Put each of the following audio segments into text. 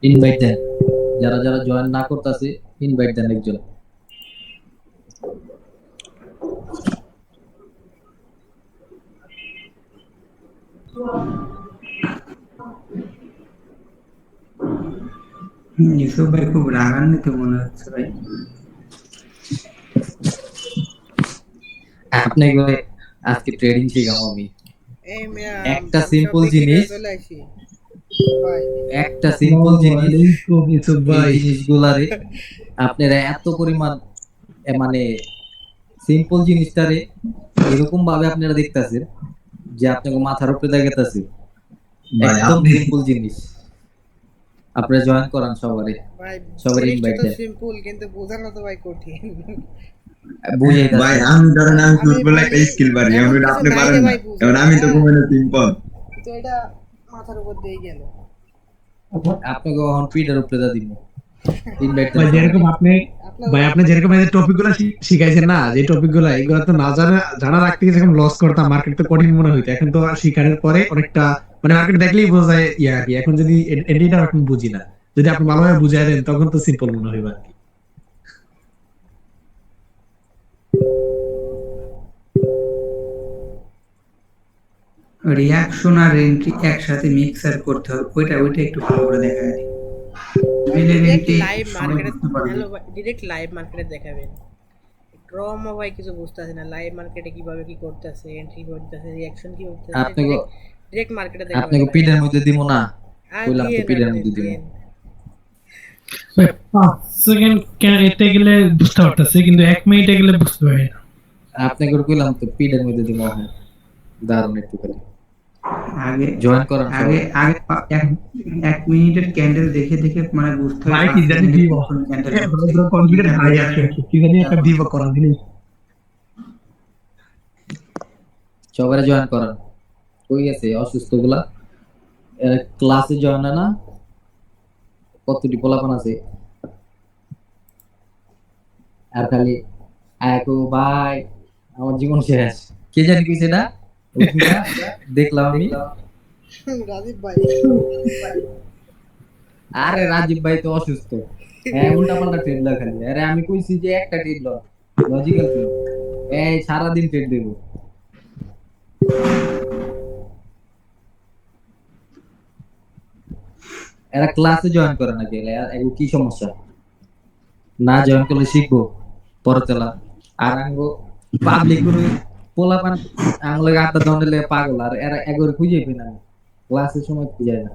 Invite দেন, যারা যারা join না করতেছে ইনভাইট দেন একজন। ইউসুফ ভাই খুব রাগান্বিত মনে হচ্ছে ভাই। আপনাকে আজকে ট্রেডিং শিখাবো আমি। এই মিয়া একটা আমি সব সিম্পল বিক্রি করে জিনিস, চলে আসি ভাই। একটা সিম্পল জিনিস, ইউসুফ এই ভাই জিনিসগুলারে আপনারা এত পরিমাণ মানে সিম্পল জিনিসটারে এরকম ভাবে আপনারা দেখতেছেন যে আপনাকে মাথার উপরে দেখাতেছে। ভাই একদম আপনি সিম্পল জিনিস, আপনারা জয়েন করান সবারে, ভাই সবার জিনিসটা ইনভাইট তো দেন, সিম্পল কিন্তু বোঝানো তো ভাই কঠিন। বুঝাই ভাই যাচ্ছে। আমি ধরেন আমি আমি ফুটবল একটা বুঝি স্কিল পারি, এমন আমি কিছু আপনি নাই পারেন যে না। ভাই এবার বুঝাই আমি তো হ্যাঁ, কোনো সিম্পল। কিন্তু এটা মাথার উপর দিয়ে গেল। আপনাকে এখন পিঠের উপরে দা দিব, ইনভাইট দেন ভাই যেরকম সবারে। আপনি আপনার ভাই আপনি যেরকম এই টপিক গুলো শিখাইছেন না, যে টপিক গুলো এগুলো তো না জানা রাখতে গিয়ে যেরকম লস করতাম, মার্কেট তো কঠিন মনে হইতো, এখন তো শিখানোর পরে অনেকটা মানে মার্কেট দেখলেই বোঝা যায় ইয়া আর কি। এখন যদি এডিটা এখন বুঝি না, যদি আপনি ভালোভাবে বুঝাই দেন তখন তো সিম্পল মনে হইবে আর কি। রিয়াকশন আর এন্ট্রি একসাথে মিক্সার করতে হবে, ওইটা একটু ভালো করে দেখা যায়। মিলের ডিরেক্ট এন্ট্রি লাইভ সবাই মার্কেটে, বুঝতে পারবে। হ্যালো ভাই ডিরেক্ট লাইভ মার্কেটে দেখাবেন। ড্রমও ভাই কিছু বুঝতেছি না, লাইভ মার্কেটে কিভাবে কি করতেছে, এন্ট্রি করতেছে, রিঅ্যাকশন কি করতেছে, আপনাকে ডিরেক্ট ডিরেক্ট মার্কেটে দেখাবেন আপনাকে ভাই। পিঠের মধ্যে দিব না, আর কইলাম তো দিয়েন পিঠের আপনি মধ্যে দিব। দিয়েন। 5 সেকেন্ড এতে গেলে বুঝতে পারতেছি, কিন্তু 1 মিনিটে গেলে বুঝতে পারি না। আপনাকে কইলাম তো পিঠের মধ্যে দিব এখন, দারুণ একটু খালি আগে জয়েন করান আগে সবাই। আগে এক মিনিটের ক্যান্ডেল দেখে দেখে মানে বুঝতে হবে ভাই কি 5 জানি সেকেন্ডে দিব, কোন ক্যান্ডেল কনফিডেন্ট ভাই আছে, কি জানি একটা দিব করার জিনিস। সবাই জয়েন করান, কই গেছে অসুস্থ গুলা, ক্লাসে জয়েন না, কতটি পোলাপান আছে, আর খালি একো ভাই আমার জীবন শেষ, কে জানি কইছে না ওইটা দেখলাম আমি। রাজীব ভাই আরে রাজীব ভাই তো অসুস্থ, হ্যাঁ উল্টা পাল্টা ট্রেড দেয় খালি। আরে আমি কইছি যে একটা ট্রেড ল, লজিক্যাল ট্রেড, এই সারাদিন ট্রেড দেবো। এরা ক্লাসে জয়েন করে না গেলে এগো কি সমস্যা, না জয়েন করলে শিখবো পরে তেলা। আর আঙ্গো পাবলিক করে পোলাপান আঙ্গুলে আড্ডা দণ্ডে পাগল, আর এরা এগোর খুঁজে পাই না, ক্লাসের সময় খুঁজে না।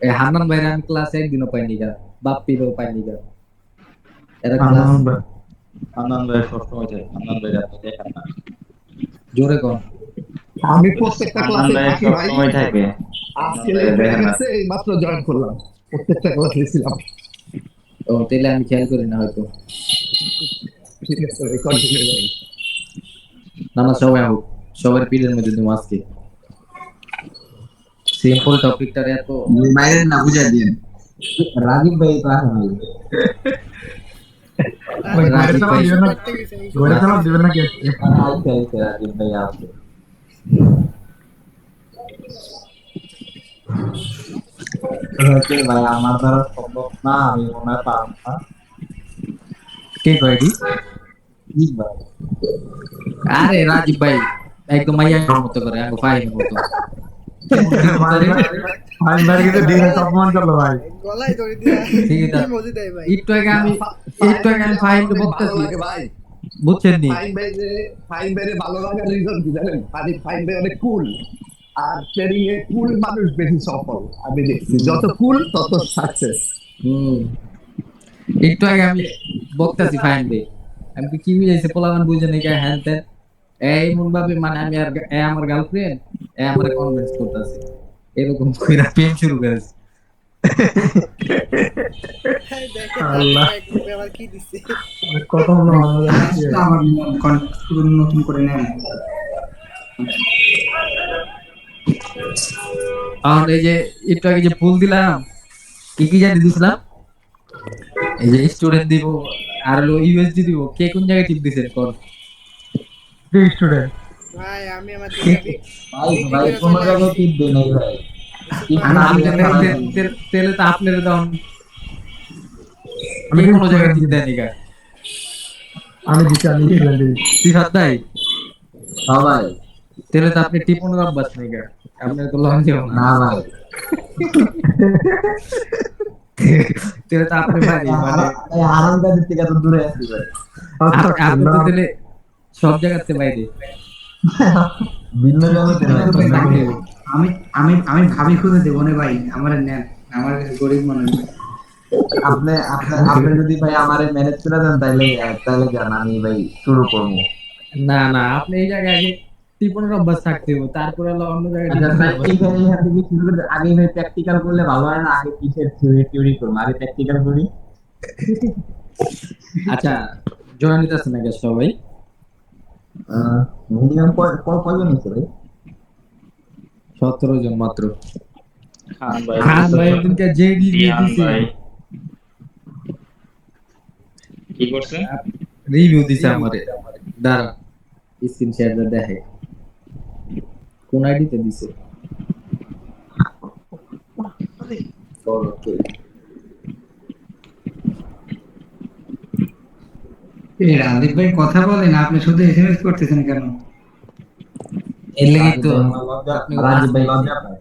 এই হান্নান ভাইরা আমি ক্লাসে একদিনও পাইনি গা, বাপ্পিরও পাইনি গা, এরা ক্লাস আনন্দ ভাই সবসময় যায়, আনন্দ ভাই আপনি দেখেন না, জোরে কম। আমি প্রত্যেকটা আনন্দ ক্লাসে ভাই থাকি ভাই, সবসময় থাকে, আনন্দ আজকে ভাই লেট হয়ে দেখেন না। গেছে, এই মাত্র জয়েন করলাম, প্রত্যেকটা ক্লাসে ছিলাম। ও তাইলে আমি খেয়াল করি না হয়তো। ঠিক আছে কন্টিনিউ করি। না না সবাই হোক, সবার পিলের মধ্যে তুমি আজকে সিম্পল টপিকটার এত মাইরেন না বুঝাই দিন। রাজীব ভাই তো আসে নাই। রাজীব রাজীব ভাই ভাই ইস্যু করতে গেছে ইস্যু ঘরে করতে চালান গেছে। দিবেন নাকি? আইসে আইসে রাজীব ভাই আসবে। হচ্ছে ভাই আমার দ্বারা সম্ভব না, আমি মনে হয় পারবো না। কে কয়ডি? কি ভাই আরে রাজীব ভাই একদম মাইয়ার মতো করে, আঙ্গো ফাহিমের মতো ভাই ভাই কিন্তু ডিরেক্ট অপমান করলো ভাই। গলায় দড়ি দিয়া ঠিক আছে। ইমোজি দেয় ভাই। একটু আগে আমি ফাহিমকে ভালো বলতেছি, লাগে ভাই। বুঝছেন নি? ফাইন ভাইরে ভালো লাগার রিজন কি জানেন? ফাইন ভাই অনেক কুল, আর ট্রেডিং এ কুল মানুষ বেশি সফল আমি দেখছি, যত কুল তত সাকসেস। হুম, একটু আগে আমি বলতেছি ফাহিম ভাই, আমি তো কি বুঝাইছে পোলাপান বুঝে নাকি হ্যান ত্যান, এই মন ভাবে মানে আমি আর আমার গার্লফ্রেন্ড আমার কনভিন্স করতেছে, এরকম কইরা প্রেম শুরু করেছে। হ্যাঁ, দেখেন রাজীব ভাই গ্রুপে আবার কি দিছে। কত হলো আমার পুরো নতুন করে নেন। আর এই যে একটু আগে যে ফুল দিলাম, কি কি জানি দিছিলাম, এই যে স্টুডেন্ট দিব আর হলো ইউএসডি দিব, কে কোন জায়গায় টিপ দিছেন কোন? স্টুডেন্ট ভাই আমি আমার দিকে ভাই ভাই বিক্রি করে কোনো চলে জায়গায় আসছি। টিপ দেয় নাই ভাই। তেলে তো আপনার দাম আমি কোনো জায়গায় দিতে দেয়নি গা আমি দিচ্ছি আমি তুই সাত ভাই সবাই তেলে তো আপনি টিপনের অভ্যাস নেই গা আপনার তো লং যাও না না ভাই তেলে তো আপনি ভাই মানে এই আরামদাদের থেকে তো দূরে আছি ভাই আপনি তো তেলে সব জায়গাতে বাইরে ভিন্ন জগতে ভাই তো থাকতে হবে। আমি আমি আমি ভাবি খুঁজে দেবো না ভাই, আমার নেন, আমার গরিব মানুষ। আপনি আপনি আপনি যদি ভাই আমারে ম্যানেজ করে দেন তাহলে তাহলে জান আমি ভাই শুরু করবো। না না আপনি এই জায়গায় আগে টিপনের অভ্যাস থাকতে হবে তারপরে হলো অন্য জায়গায় আচ্ছা টিপনের ভাই অভ্যাস এইখানে এখান থেকে শুরু করে আগে ভাই প্র্যাকটিক্যাল করলে ভালো হয় না? আগে কিসের থিওরি থিওরি করবো, আগে প্র্যাকটিক্যাল করি। আচ্ছা জয়েন নিতেছে না গ্যাস সবাই মিনিমাম কয়জন আছে ভাই? 17 জন মাত্র খান ভাই খান ভাই ওদিনকে যে রিভিউ রিহান দিছে ভাই কি করছে? রিভিউ দিছে আমারে দাঁড়া স্ক্রিন শেয়ার দেখে কোন আইডিতে দিছে ওকে এই রাজদীপ ভাই কথা বলেন, আপনি শুধু এসএমএস করতেছেন কেন? এর লাগি তো রাজীব ভাই লজ্জা পায়।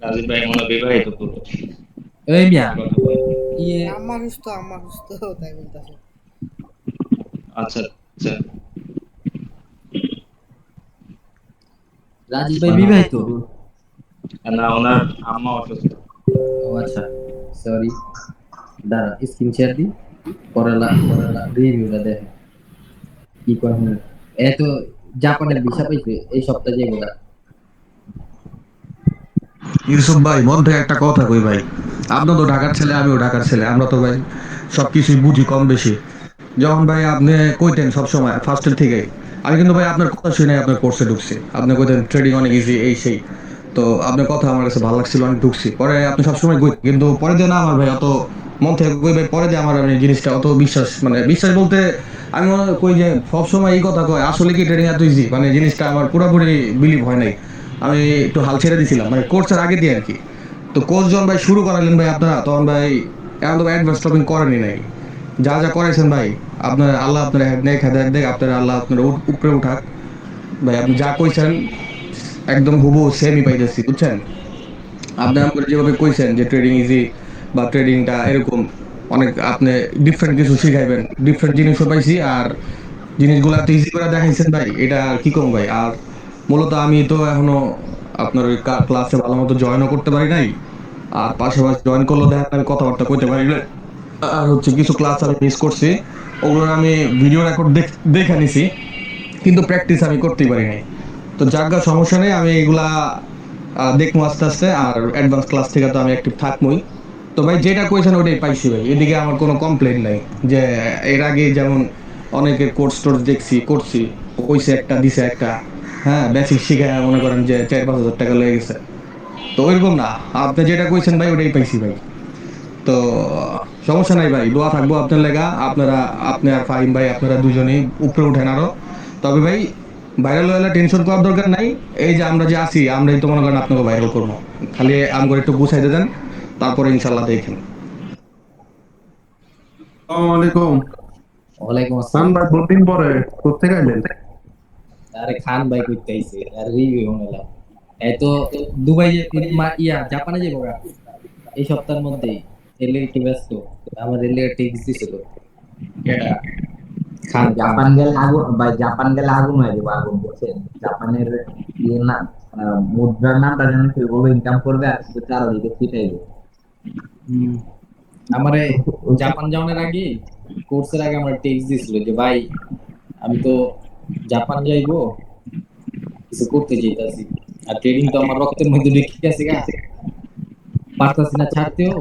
রাজীব ভাই মনে হয় বিবাহিত পুরুষ। এই মিয়া ইয়ে আম্মা সুস্থ তাই বলতাছে। আচ্ছা আচ্ছা রাজীব ভাই বিবাহিত না ওনার আম্মা অসুস্থ। ও আচ্ছা সরি দাঁড়া স্ক্রিন শেয়ার দি পরেলা রিভিউটা দেখে কি কয় হুন এত জাপানের ভিসা পাইছে এই সপ্তাহে যেগুলা ইউসুফ ভাই মন থেকে একটা কথা কই ভাই, আপনি তো ঢাকার ছেলে আমিও ঢাকার ছেলে, আমরা তো ভাই সবকিছুই বুঝি কম বেশি। যখন ভাই আপনি কইতেন সবসময় ফার্স্টের থেকে, আমি কিন্তু ভাই আপনার কথা শুনে আপনার কোর্সে ঢুকছি, আপনি কইতেন ট্রেডিং অনেক ইজি এই সেই, তো আপনার কথা আমার কাছে ভালো লাগছিল, আমি ঢুকছি। পরে আপনি সবসময় কই কিন্তু পরে দিয়ে না আমার ভাই অত মন থেকে কই ভাই, পরে দিয়ে আমার আমি জিনিসটা অত বিশ্বাস মানে বিশ্বাস বলতে আমি মনে কই যে সবসময় এই কথা কয় আসলে কি ট্রেডিং এত ইজি, মানে জিনিসটা আমার পুরোপুরি বিলিভ হয় নাই। আমি একটু হাল ছেড়ে দিছিলাম মানে কোর্সের আগে দিয়ে আর কি। তো কোর্স যখন ভাই শুরু করালেন ভাই আপনারা, তখন ভাই এখন তো অ্যাডভান্স টপিং করেনি নাই, যা যা করাইছেন ভাই আপনার আল্লাহ আপনার নেক হেদায়েত দেখ, আপনার আল্লাহ আপনার উপরে উঠাক ভাই। আপনি যা কইছেন একদম হুবহু সেমই পাইতেছি বুঝছেন। আপনি আমাকে যেভাবে কইছেন যে ট্রেডিং ইজি বা ট্রেডিংটা এরকম অনেক আপনি ডিফারেন্ট কিছু শিখাইবেন, ডিফারেন্ট জিনিসও পাইছি, আর জিনিসগুলো এত ইজি করে দেখাইছেন ভাই, এটা আর কি কম ভাই। আর মূলত আমি তো এখনো আপনার ওই ক্লাসে ভালো মতো জয়েনও করতে পারি নাই, আর পাশাপাশি জয়েন করলেও দেখেন আমি কথাবার্তা কইতে পারি না। আর হচ্ছে কিছু ক্লাস আমি মিস করছি, ওগুলোর আমি ভিডিও রেকর্ড দেখে নিছি, কিন্তু প্র্যাকটিস আমি করতেই পারি নাই। তো যাজ্ঞা সমস্যা নেই, আমি এগুলা দেখবো আস্তে আস্তে, আর অ্যাডভান্স ক্লাস থেকে তো আমি অ্যাক্টিভ থাকবোই। তো ভাই যেটা কইছেন ওইটাই পাইছি ভাই, এদিকে আমার কোনো কমপ্লেন নাই। যে এর আগে যেমন অনেকের কোর্স টোর্স দেখছি করছি, কইছে একটা দিছে একটা, হ্যাঁ বেসিক শিখায় মনে করেন যে 4-5 হাজার টাকা লেগে গেছে, তো ওইরকম না, আপনি যেটা কইছেন ভাই ওটাই পাইছি ভাই। তো সমস্যা নাই ভাই, দোয়া থাকবো আপনার লেগা, আপনারা আপনি আর ফাহিম ভাই আপনারা দুজনেই উপরে উঠেন আরো। তবে ভাই ভাইরাল হলে টেনশন করার দরকার নাই, এই যে আমরা যে আছি আমরাই তো মনে করেন আপনাকে ভাইরাল করবো, খালি আমগরে একটু গুছাইতে দেন, তারপরে ইনশাল্লাহ দেখেন। আসসালামাইকুম। ওয়ালাইকুম খান আসসালাম ভাই বহুদিন পরে কোথেকে আইলেন? আরে খান ভাই কইতে আইছে আর রিভিউ হলো এই তো দুবাই জাপানে যাবো গা এই সপ্তাহের মধ্যেই এলে একটু ব্যস্ত আমার এলে টিপস দিছিল কেডা খান জাপান গেলে আগুন ভাই, জাপান গেলে আগুন হয়ে যাবো, আগুন বুঝছেন। জাপানের ইয়ে না মুদ্রার নামটা যেন সেভাবে ইনকাম করবে আর শুধু চারদিকে ছিটাইবে। আমারে জাপান যাওয়ার আগে কোর্সের আগে আমার টেক্সট দিছিল যে ভাই আমি তো জাপান যাইবো কিছু করতে চাইতাছি আর ট্রেডিং তো আমার রক্তের মধ্যে ঢুকে গেছে গা পারতাছি না ছাড়তেও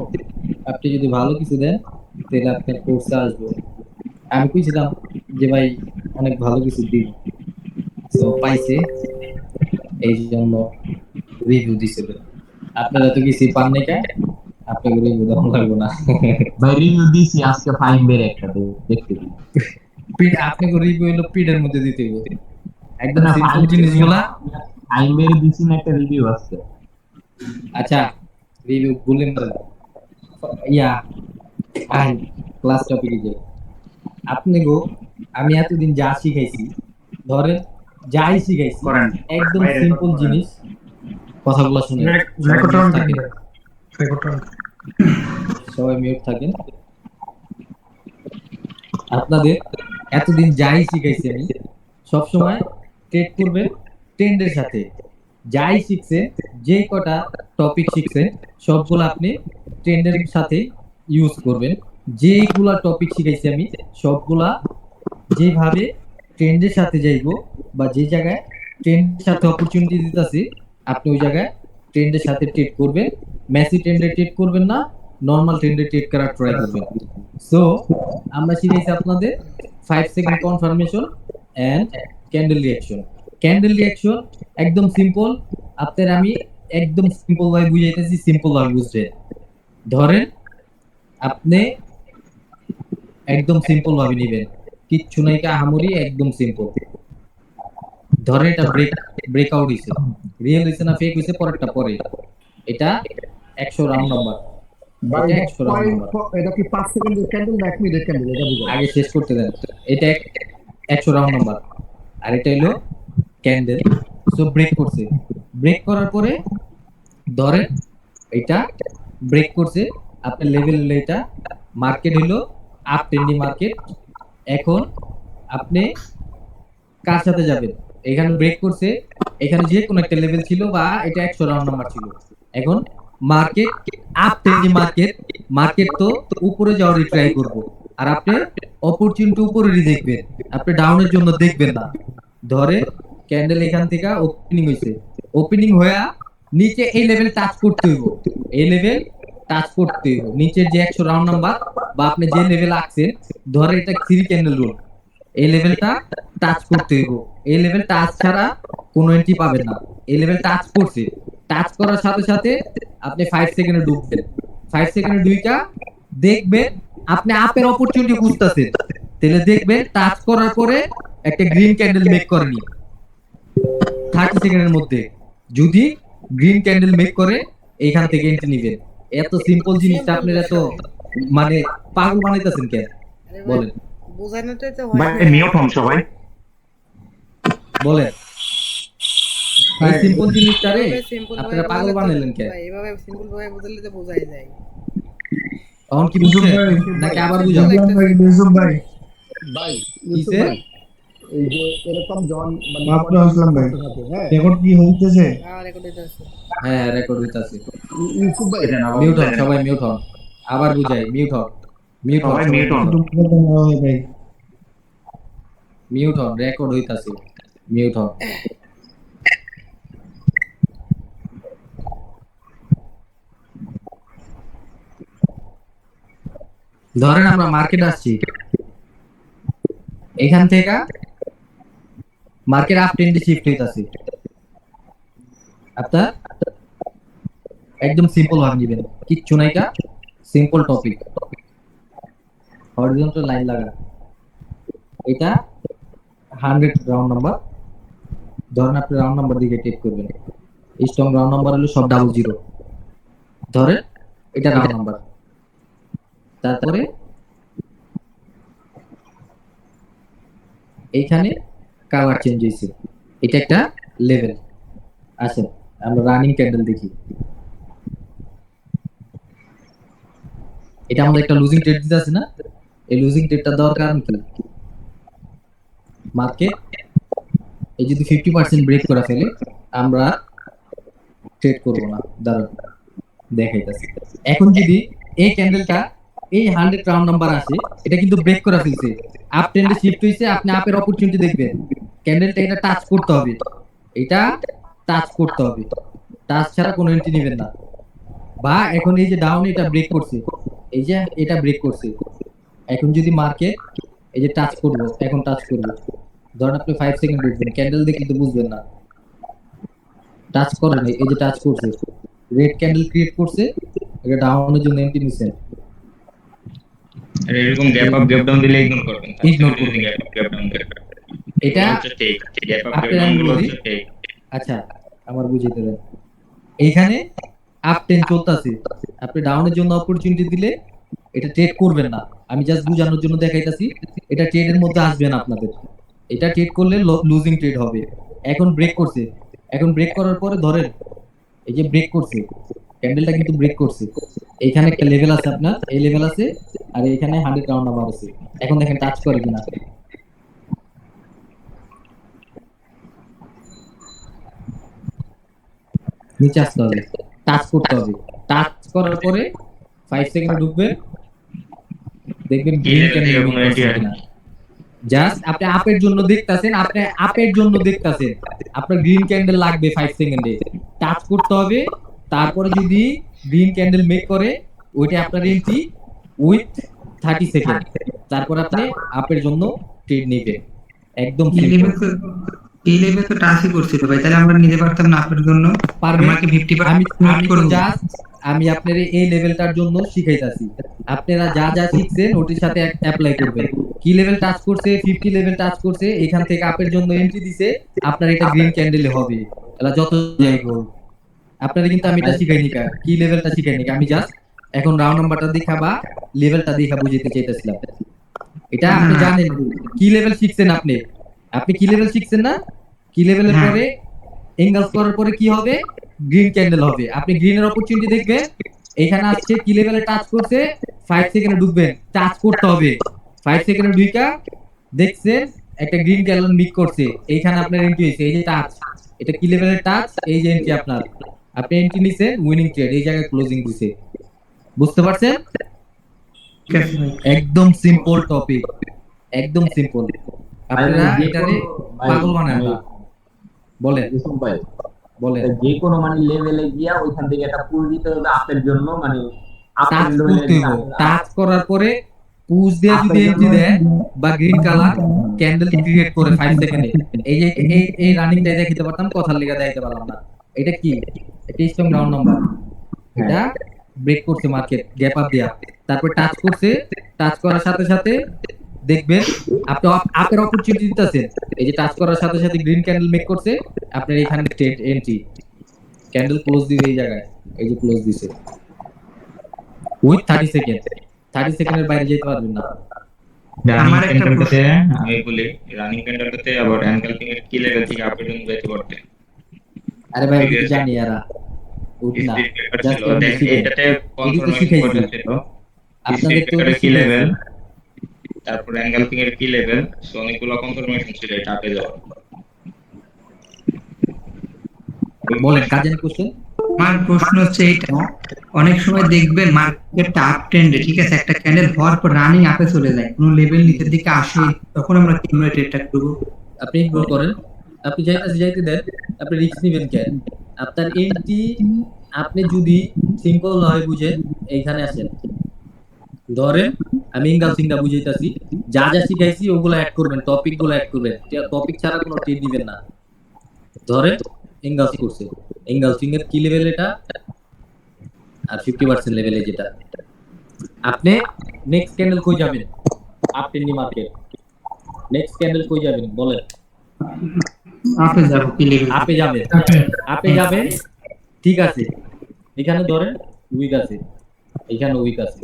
আপনি যদি ভালো কিছু দেন তাহলে আপনার কোর্সে আসবো। আমি কইছিলাম যে ভাই অনেক ভালো কিছু দিন তো পাইছে এই জন্য রিভিউ দিছিল। আপনারা তো কিছু পান নাই কা আপনাকে রিভিউ দেওয়া লাগবে না। ভাই রিভিউ দিছি আজকে ফাইন বের একটা দেখতে আপনাকে রিভিউ হলো পিডের মধ্যে দিতে হবে একদম না, সিম্পল fine জিনিসগুলা। ফাইন বের দিছি না একটা রিভিউ আছে আচ্ছা রিভিউ বললেন ইয়া আই ক্লাস টপিকে যে আপনি গো আমি এতদিন যা শিখাইছি ধরেন যাই শিখাইছি একদম সিম্পল জিনিস কথাগুলো শুনে সবাই মিউট থাকেন। আপনাদের এতদিন যাই শিখাইছি আমি সবসময় ট্রেড করবেন ট্রেন্ডের সাথে। যাই শিখছেন যে কটা টপিক শিখছেন সবগুলো আপনি ট্রেন্ডের সাথে ইউজ করবেন। যেগুলা টপিক শিখাইছি আমি সবগুলা যেভাবে ট্রেন্ডের সাথে যাইবো বা যে জায়গায় ট্রেন্ডের সাথে অপরচুনিটি দিতেছি আপনি ওই জায়গায় ট্রেন্ডের সাথে ট্রেড করবেন। মেসি ট্রেন্ডে ট্রেড করবেন না, নর্মাল ট্রেন্ডে ট্রেড করার ট্রাই করবেন। সো আমরা শিখেছি আপনাদের 5 second confirmation and candle reaction. Candle reaction একদম সিম্পল, আপনার আমি একদম সিম্পল ভাবে বুঝাইতেছি, সিম্পল ভাবে বুঝবেন। ধরেন আপনি একদম সিম্পল ভাবে নেবেন, কিচ্ছু নাই আহামরি, একদম সিম্পল। ধরেন এটা ব্রেকআউট হইছে, রিয়েল হইছে না ফেক হইছে পরেরটা পরে, এটা 100 রাউন্ড নাম্বার, এটা 100 রাউন্ড নাম্বার। এটা কি 5 সেকেন্ডের ক্যান্ডেল না 1 মিনিটের ক্যান্ডেল এটা বুঝো আগে শেষ করতে দেন। এটা 100 রাউন্ড নাম্বার আর এটা হলো ক্যান্ডেল। সো ব্রেক করছে, ব্রেক করার পরে ধরেন এটা ব্রেক করছে, আপনার লেভেল হলো এটা, মার্কেট হলো আপ ট্রেন্ডিং মার্কেট। এখন আপনি কার সাথে যাবেন? এখানে ব্রেক করছে, এখানে যে কোনো একটা লেভেল ছিল বা এটা 100 রাউন্ড নাম্বার ছিল। এখন market up trending market, market তো উপরে যাওয়ার ট্রাই করব আর আপনি অপরচুনিটি উপরেরই দেখবেন, আপনি ডাউনের জন্য দেখবেন না। ধরে ক্যান্ডেল এখান থেকে ওপেনিং হইছে, ওপেনিং হয়ে নিচে এই লেভেল টাচ করতে হইব, এই লেভেল টাচ করতে হইব নিচের যে 100 রাউন্ড নাম্বার বা আপনি যে লেভেল আছেন, ধরে এটা 3 ক্যান্ডেল রুল, এই লেভেলটা টাচ করতে হইব। এই লেভেল টাচ ছাড়া কোনো এন্ট্রি পাবেন না। এই লেভেল টাচ করছে, টাচ করার সাথে সাথে আপনি 5 সেকেন্ডে ঢুকবেন, 5 সেকেন্ডে ঢুইকা দেখবেন আপনি আপের অপরচুনিটি বুঝতেছেন, তাহলে দেখবেন টাচ করার পরে একটা গ্রিন ক্যান্ডেল মেক করেনি 30 সেকেন্ডের মধ্যে। যদি গ্রিন ক্যান্ডেল মেক করে এইখান থেকে এন্ট্রি নেবেন। এত সিম্পল জিনিসটা আপনারা এত মানে পাগল বানাইতেছেন কেন বলেন? বোঝানো তো এটা ভাই হয় মিউট হন সবাই বলেন এই সিম্পল জিনিসটারে সিম্পল আপনারা পাগল বানাইলেন কেন? ভাই এভাবে সিম্পল ভাবে বুঝালে তো বোঝাই যায়। তখন কি বুঝছেন নাকি আবার বুঝাবো? ভাই ভাই কিসে এই যে এরকম জন মাত্র আসলাম ভাই রেকর্ড কি হইতেছে? আর রেকর্ড দিতে আছে। হ্যাঁ রেকর্ড হইতাছে। ইউটিউব ভাই মিউট হন সবাই, মিউট হন, আবার বুঝাই, মিউট হন, মিউট হন, সবাই মিউট হন। ভাই মিউট হন, রেকর্ড হইতাছে, মিউট হন। ধরেন আমরা মার্কেট আসছি, এখান থেকে মার্কেট আপ ট্রেন্ডে শিফট হইতাছে। আপনার একদম সিম্পল ভাবে নেবেন, কিচ্ছু নাই কা, সিম্পল টপিক। হরিজন্টাল লাইন লাগা, এটা 100 রাউন্ড নাম্বার। ধরেন আপনি রাউন্ড নাম্বার দিকে টেক করবেন, স্ট্রং রাউন্ড নাম্বার হলো সব 00। ধরে এটা রাউন্ড নাম্বার, তারপরে এইখানে কালার চেঞ্জ হয়েছে, এটা একটা লেভেল। আচ্ছা আমরা রানিং ক্যান্ডেল দেখি, এটা আমাদের একটা লুজিং ট্রেড দিতে আছে না? এই লুজিং ট্রেডটা দেওয়ার কারণ কি? মার্কেট এই যদি 50% ব্রেক করে ফেলে আমরা ট্রেড করব না। দাঁড়ান দেখাইতাছি। এখন যদি এই ক্যান্ডেলটা এই 100 রাউন্ড নাম্বার আসে, এটা কিন্তু ব্রেক করে ফেলছে, আপ ট্রেন্ডে শিফট হইছে, আপনি আপের অপরচুনিটি দেখবেন। ক্যান্ডেলটা এটা টাচ করতে হবে, এটা টাচ করতে হবে, টাচ ছাড়া কোনো এন্ট্রি নেবেন না। বা এখন এই যে ডাউন এটা ব্রেক করছে, এই যে এটা ব্রেক করছে, এখন যদি মার্কেট এই যে টাচ করবো, এখন টাচ করবো, ধরেন আপনি 5 সেকেন্ড উঠবেন, ক্যান্ডেল দেখলে তো বুঝবেন না, টাচ করেন, এই যে টাচ করছে, রেড ক্যান্ডেল ক্রিয়েট করছে, এটা ডাউনের জন্য এন্ট্রি নিছেন, আর এরকম গ্যাপ আপ গ্যাপ ডাউন দিলে ইগনোর করবেন। Ignore করবেন। গ্যাপ আপ গ্যাপ ডাউন দেয় এটা হচ্ছে ঠিক, গ্যাপ আপ গ্যাপ আপনার ডাউন গুলো বলি। হচ্ছে ঠিক। আচ্ছা আমার বুঝাইতে দেন, এইখানে আপ টেন চলতেছে, আপনি ডাউনের জন্য অপরচুনিটি দিলে এটা ট্রেড করবেন না, আমি জাস্ট বুঝানোর জন্য দেখাইতাছি, এটা ট্রেডের মধ্যে আসবে না আপনাদের, এটা ট্রেড করলে লুজিং ট্রেড হবে। এখন ব্রেক করছে, এখন ব্রেক করার পরে ধরেন এই যে ব্রেক করছে, ক্যান্ডেলটা কিন্তু ব্রেক করছে, এইখানে একটা লেভেল আছে আপনার, এই লেভেল আছে, আর এইখানে 100 রাউন্ড নাম্বার আছে। এখন দেখেন টাচ করে কিনা, নিচে আসতে হবে, টাচ করতে হবে, টাচ করার পরে 5 সেকেন্ড ঢুকবেন, দেখবেন কি গ্রিন level থেকে ক্যান্ডেল কোনো idea নেই। জাস্ট আপনি আপের জন্য দেখতাছেন, আপনি আপের জন্য দেখতাছেন, আপনার গ্রিন ক্যান্ডেল লাগবে 5 সেকেন্ডে, টাচ করতে হবে, তারপরে যদি গ্রিন ক্যান্ডেল মেক করে ওইটা আপনার এন্ট্রি উইথ 30 সেকেন্ড, তারপর আপনি আপের জন্য ট্রেড নেবেন, একদম এই simple। লেভেল তো এই লেভেল তো টাচই করছিল ভাই, তাহলে আমরা নিতে পারতাম না আপনার জন্য? পারবে। আমাকে 50% আমি মিট আমি তো করব। জাস্ট আমি আপনার এই লেভেলটার জন্য শিখাইতাছি, আপনারা যা যা শিখছেন ওটির সাথে অ্যাপ্লাই করবেন। কি লেভেল টাচ করছে, 50 লেভেল টাচ করছে, এখান থেকে আপের জন্য এন্ট্রি দিছে, আপনার এটা গ্রিন ক্যান্ডেলে হবে, তাহলে যত যাই হোক আপনারা কিন্তু আমি এটা শিখাইনি, কি লেভেলটা শিখাইনি, আমি জাস্ট এখন রাউন্ড নাম্বারটা দেখা বা লেভেলটা দেখা বুঝাইতে চাইতেছিলাম। এটা আপনি জানেন কি লেভেল শিখছেন, আপনি আপনি কি লেভেল শিখছেন না, কি লেভেলের হ্যাঁ। পরে এঙ্গেলস করার পরে কি হবে, গ্রিন ক্যান্ডেল হবে, আপনি গ্রিনের অপরচুনিটি দেখবেন, এখানে আসছে কি লেভেলে টাচ করছে, 5 সেকেন্ডে ঢুকবেন, টাচ করতে হবে, 5 সেকেন্ডে ঢুকা দেখছেন একটা গ্রিন ক্যান্ডেল মিক করছে, এইখানে আপনার এন্ট্রি হয়েছে, এই যে টাচ, এটা কি লেভেলের টাচ, এই যে এন্ট্রি আপনার, আপনি এন্ট্রি নিছেন, উইনিং ট্রেড, এই জায়গায় ক্লোজিং দিছে, বুঝতে পারছেন? ঠিক আছে ভাই। একদম সিম্পল টপিক, একদম সিম্পল, আপনারা যে এটারে কোনো- পাগল বানায় না। বলেন ইউসুফ ভাই, বলেন, যে কোনো মানে লেভেলে গিয়া ওইখান থেকে একটা পুল দিতে হবে আপের জন্য, মানে আপের টাচ level এ করতে হবে, টাচ করার পরে পুশ দিয়ে যদি এন্ট্রি দেয় বা গ্রিন কালার ক্যান্ডেল ক্রিয়েট করে 5 সেকেন্ডে, এই যে এই রানিংটা দেখাতে পারতাম, কথার লেগে দেখাতে পারলাম না, এটা কি, এটা স্ট্রং রাউন্ড নাম্বার, এটা ব্রেক করছে মার্কেট গ্যাপ আপ দেয়া, তারপর টাচ করছে, টাচ করার সাথে সাথে দেখবেন আপনি আপের অপরচুনিটি দিতেছেন, এই যে টাচ করার সাথে সাথে গ্রিন ক্যান্ডেল মেক করছে, আপনার এখানে ট্রেড এন্ট্রি, ক্যান্ডেল ক্লোজ দিবে এই জায়গায়, এই যে ক্লোজ দিছে উইথ 30 সেকেন্ড, 30 সেকেন্ডের বাইরে যেতে পারবেন না। রানিং আমার একটা ক্যান্ডেলটাতে আমি বলি, রানিং ক্যান্ডেলটাতে আবার এনকালপিং এর কি লেভেল থেকে আপের জন্য যেতে পারতে আরে ভাই ঠিক আমি তো আছে। জানি এরা উঠ না, স্পিড ব্রেকার জাস্ট ছিল, দেখ এটাতে কনফার্মেশন শিখাইছি। কোড ছিল, আপনাদের স্পিড তো ব্রেকারের কি শিখাইছি। লেভেল, তারপর এনকালপিং এর কি লেভেল, সো অনেকগুলো কনফার্মেশন ছিল এটা আপে যাওয়ার। বলেন কাজের কোশ্চেন। আমার প্রশ্ন হচ্ছে এইটা, অনেক সময় দেখবেন মার্কেটটা আপ ট্রেন্ডে, ঠিক আছে, একটা ক্যান্ডেল হওয়ার পর রানিং আপে চলে যায়, কোনো লেভেল নিচের দিকে আসে, তখন আমরা কিভাবে ট্রেডটা করবো? আপনি ইগনোর করেন, আপনি যাইতে দেন, আপনি রিস্ক নেবেন কেন, আপনার এন্ট্রি আপনি যদি সিম্পল হয় বুঝেন, এইখানে আসেন, ধরেন আমি ইঙ্গাল সিঙ্গা বুঝাইতাছি, যা যা শিখাইছি ওগুলো অ্যাড করবেন, টপিক গুলো অ্যাড করবেন, টপিক ছাড়া কোনো ট্রেড দিবেন না। ধরেন ইঙ্গালস করছে, ইঙ্গাল সিং এর কি লেভেল এটা, আর 50% লেভেলে যেটা, আপনি নেক্সট ক্যান্ডেল কই যাবেন, up trending market, next candle কই যাবেন বলেন, আপে যাবো কি লেভেল? আপে যাবেন, আপে যাবেন, ঠিক আছে, এখানে ধরেন উইক আছে, এখানে উইক আছে,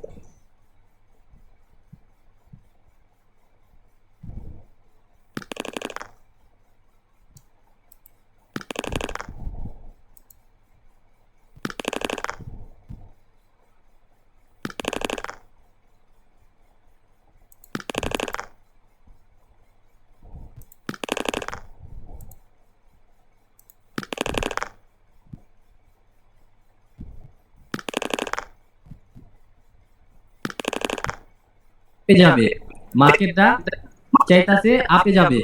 আপে যাবে, মার্কেটটা চাইতাছে আপে যাবে,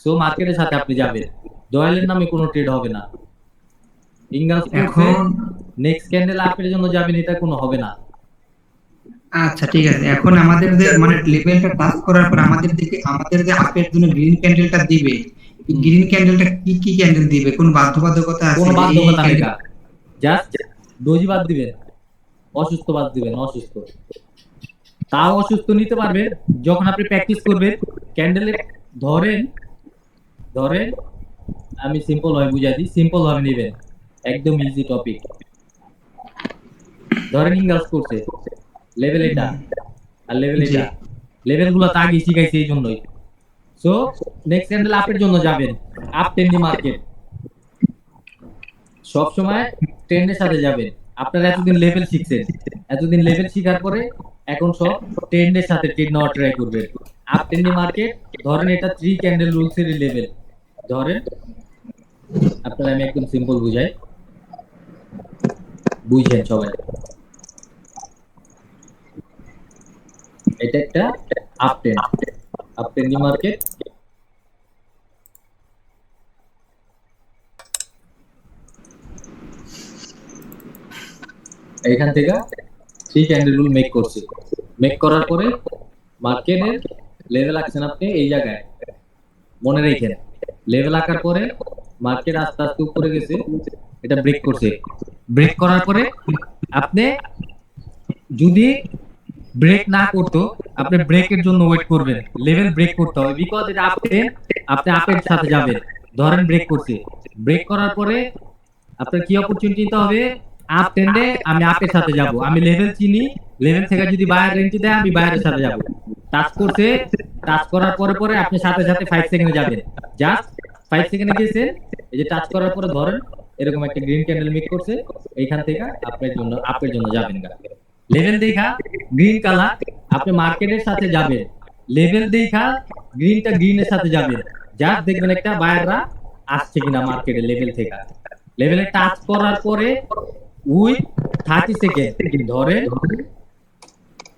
সো মার্কেটের সাথে আপনি যাবেন, দয়ালের নামে কোনো ট্রেড হবে না, ইঙ্গালস এখন নেক্সট ক্যান্ডেল আপের জন্য যাবেন, এটা কোনো হবে না। আচ্ছা ঠিক আছে, এখন আমাদের যে মানে লেভেলটা টাচ করার পর আমাদের যে আপের জন্য গ্রিন ক্যান্ডেলটা দিবে, এই গ্রিন ক্যান্ডেলটা কি কি ক্যান্ডেল দিবে, কোন বাধ্যবাধকতা আছে? কোনো এই বাধ্যকতা নেই, candle- জাস্ট ডোজি বাদ দিবেন, অসুস্থ বাদ দিবেন, অসুস্থ। তাও অসুস্থ নিতে পারবেন যখন আপনি প্র্যাকটিস করবেন। ক্যান্ডেলে ধরেন ধরেন আমি সিম্পল ভাবে বুঝাই দিই, সিম্পল ভাবে নেবেন, একদম ইজি টপিক। ধরেন ইংলাস করছে, লেভেল এটা আর লেভেল এটা, লেভেল গুলো তো আগে শিখাইছে এই জন্যই। সো নেক্সট ক্যান্ডেল আপের জন্য যাবেন, আপ ট্রেন্ডি মার্কেট সব সময় ট্রেন্ডের সাথে যাবেন। আপনারা এতদিন লেভেল শিখছেন, এতদিন লেভেল শিখার পরে এখন সব ট্রেন্ডের সাথে ট্রেড নেওয়ার ট্রাই করবেন। আপ ট্রেন্ডি মার্কেট ধরেন এটা 3 ক্যান্ডেল রুলস এর লেভেল। ধরেন আপনারা, আমি একদম সিম্পল বুঝাই, বুঝছেন সবাই। এটা একটা আপ ট্রেন্ডি মার্কেট। এইখান থেকে 3 ক্যান্ডেল রুল মেক করছে। মেক করার পরে মার্কেটের লেভেল আঁকছেন আপনি এই জায়গায়, মনে রেখেন। লেভেল আঁকার পরে মার্কেট আস্তে আস্তে উপরে গেছে, এটা ব্রেক করছে। ব্রেক করার পরে আপনি যদি ব্রেক না করতো, আপনি ব্রেকের জন্য ওয়েট করবেন, লেভেল ব্রেক করতে হবে, বিকজ এটা আপনি আপের সাথে যাবেন। ধরেন ব্রেক করছে, ব্রেক করার পরে আপনার কি অপরচুনিটি নিতে হবে? আপ ট্রেন্ডে আমি আপের সাথে যাব, আমি লেভেল চিনি, লেভেল থেকে যদি বায়ার এন্ট্রি দেয় আমি বায়ারের সাথে যাব। টাচ করছে, টাচ করার পরে পরে আপনি সাথে সাথে 5 সেকেন্ডে যাবেন। জাস্ট 5 সেকেন্ডে গেছেন, এই যে টাচ করার পরে ধরেন এরকম একটা গ্রিন ক্যান্ডেল মেক করছে, এইখান থেকে আপনার জন্য আপের জন্য যাবেন। লেভেল দেখা গ্রিন কালার, আপনি মার্কেটের সাথে যাবেন। লেভেল দেখা গ্রিনটা গ্রিনের সাথে যাবেন, জাস্ট দেখবেন একটা বায়াররা আসছে কিনা মার্কেটে লেভেল থেকে। লেভেলে টাচ করার পরে উইথ 30 সেকেন্ড ধরেন,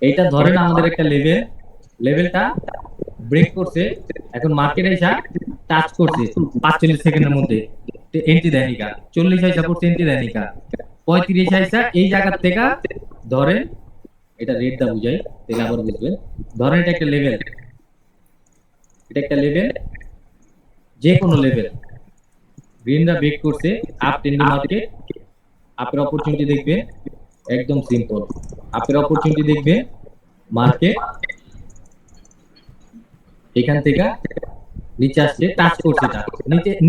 এইটা ধরেন আমাদের একটা লেভেল, লেভেলটা ব্রেক করছে, এখন মার্কেট আইসা টাচ করছে 45 সেকেন্ডের মধ্যে এন্ট্রি দেয়নি কা, 40 আইসা করছে এন্ট্রি দেয়নি কা, 35 আইসা এই জায়গা থেকে ধরেন, এটা রেটটা বুঝাই তাহলে আবার বুঝবেন। ধরেন এটা একটা লেভেল, এটা একটা লেভেল, যে কোনো লেভেল, গ্রিনরা ব্রেক করছে, আপ ট্রেন্ডিং মার্কেট, আপের অপরচুনিটি দেখবে, একদম সিম্পল। আপের অপরচুনিটি দেখবে মার্কেট এখান থেকে নিচে আসছে, টাচ করছে,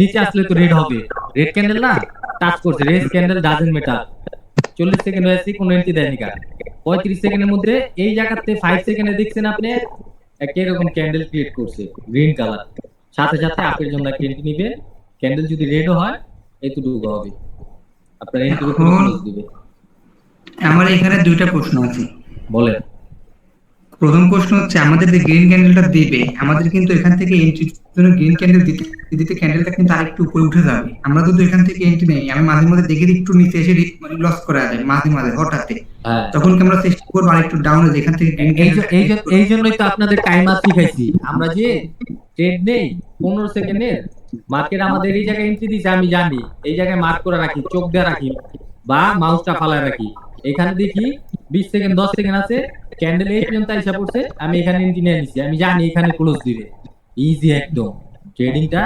নিচে আসলে তো রেড হবে, রেড ক্যান্ডেল না, টাচ করছে, red candle doesn't matter. 40 second হয়েছে, কোনো এন্ট্রি দেয়নি কার। 35 সেকেন্ডের মধ্যে এই জায়গাতে 5 সেকেন্ডে দেখছেন আপনি একটা এরকম ক্যান্ডেল ক্রিয়েট করছে গ্রিন কালার, সাথে সাথে আপের জন্য একটা এন্ট্রি নিবে। ক্যান্ডেল যদি রেডও হয় এতটুকু হবে, আপনার এন্ট্রি ক্লোজ দিবে। আমার এখানে দুইটা প্রশ্ন আছে, বলেন। প্রথম প্রশ্ন হচ্ছে, আমাদের যে গ্রিন ক্যান্ডেলটা দিবে, আমাদের কিন্তু এখান থেকে এন্ট্রির জন্য গ্রিন ক্যান্ডেল দিতে দিতে ক্যান্ডেলটা কিন্তু আরেকটু উপরে উঠে যাবে। আমরা যদি এখান থেকে এন্ট্রি নেই, আমি মাঝে মাঝে দেখে একটু নিচে এসে লস করা যায় মাঝে মাঝে হঠাৎ, তখন কি আমরা চেষ্টা করবো আরেকটু ডাউনে, যেখান থেকে এই জন্যই তো আপনাদের টাইমার শিখাইছি আমরা, যে ট্রেড নেই 15 সেকেন্ডের, মার্কেট আমাদের এই জায়গায় এন্ট্রি দিছে, আমি জানি এই জায়গায় মার্ক করে রাখি, চোখ দিয়ে রাখি বা মাউসটা ফালায় রাখি, এখানে দেখি 20 সেকেন্ড 10 সেকেন্ড আছে, ক্যান্ডেল এই পর্যন্ত আইসা পড়ছে, আমি এখানে এন্ট্রি নিয়ে নিছি, আমি জানি এখানে ক্লোজ দিবে। ইজি একদম ট্রেডিংটা।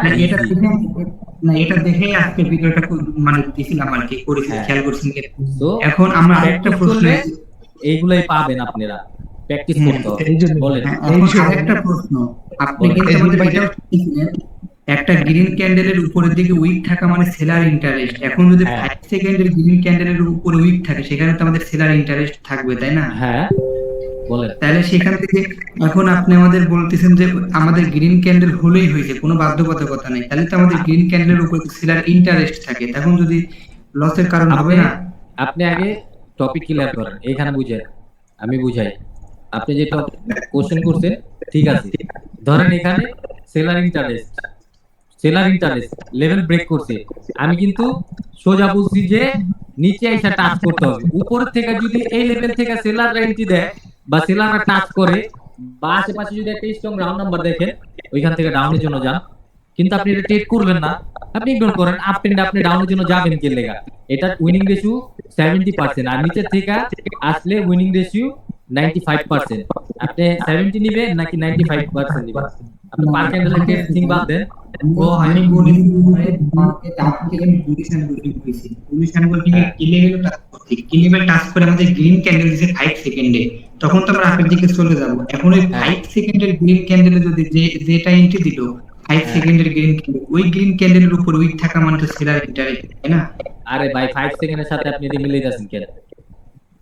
এটা দেখে আজকে ভিডিওটা মানে দিছিলাম আর কি, করেছি, খেয়াল করছেন। তো এখন আমরা আরেকটা প্রশ্ন, এইগুলাই পাবেন, আপনারা প্র্যাকটিস করতে হবে। বলেন। আরেকটা প্রশ্ন, আপনি কিন্তু আমাদের এটাও শিখলেন, একটা গ্রিন ক্যান্ডেলের উপরের দিকে উইক থাকা মানে সেলার ইন্টারেস্ট। এখন যদি 5 সেকেন্ডের গ্রিন ক্যান্ডেলের উপরে উইক থাকে, সেখানে তো আমাদের সেলার ইন্টারেস্ট থাকবে, তাই না? হ্যাঁ বলেন। তাহলে সেখান থেকে এখন আপনি আমাদের বলতেছেন যে আমাদের গ্রিন ক্যান্ডেল হলেই হয়েছে, কোনো বাধ্যবাধকতা নেই, তাহলে তো আমাদের গ্রিন ক্যান্ডেলের উপরে সেলার ইন্টারেস্ট থাকে, তখন যদি লসের কারণ হবে না? আপনি আগে টপিক ক্লিয়ার করেন, এখানে বুঝেন, আমি বুঝাই। আপনি যে কোশ্চেন করছেন ঠিক আছে, ধরেন এখানে সেলার ইন্টারেস্ট লেভেল ব্রেক করছে, আমি কিন্তু সোজা বুঝছি যে নিচে এসে টাচ করতে হবে। উপরের থেকে যদি এই লেভেল থেকে সেলাররা এন্ট্রি দেয় বা সেলাররা টাচ করে বা আশেপাশে যদি একটা স্ট্রং রাউন্ড নাম্বার দেখেন, ওইখান থেকে ডাউনের জন্য যান। কিন্তু আপনি এটা ট্রেড করবেন না, আপনি ইগনোর করেন, আপ ট্রেন্ডে আপনি ডাউনের জন্য যাবেন কে লেগা। এটা উইনিং রেশিও 70%, আর নিচের থেকে আসলে উইনিং রেশিও 95%। আপনি 70 নিবেন নাকি 95% নিবেন, আপনি পার ক্যান্ডেলের টেস্টিং বাদ দেন, ও হয় আমি বলেছি মার্কেট আপনি থেকে আমি বুলিশ অ্যাঙ্গেল করেছি, বুলিশ অ্যাঙ্গেল থেকে কি লেভেল টাচ করছি, কি লেভেল টাচ করে আমাদের গ্রিন ক্যান্ডেল দিছে 5 সেকেন্ডে, তখন তো আমরা আপের দিকে চলে যাব। এখন ওই 5 সেকেন্ডের গ্রিন ক্যান্ডেলে যদি যেটা এন্ট্রি দিল 5 সেকেন্ডের গ্রিন ক্যান্ডেল, ওই গ্রিন ক্যান্ডেলের উপর উইক থাকা মানে তো সেলার ইন্টারেস্ট, তাই না? আরে ভাই 5 সেকেন্ডের সাথে আপনি যদি মিলিয়ে যাচ্ছেন কেন?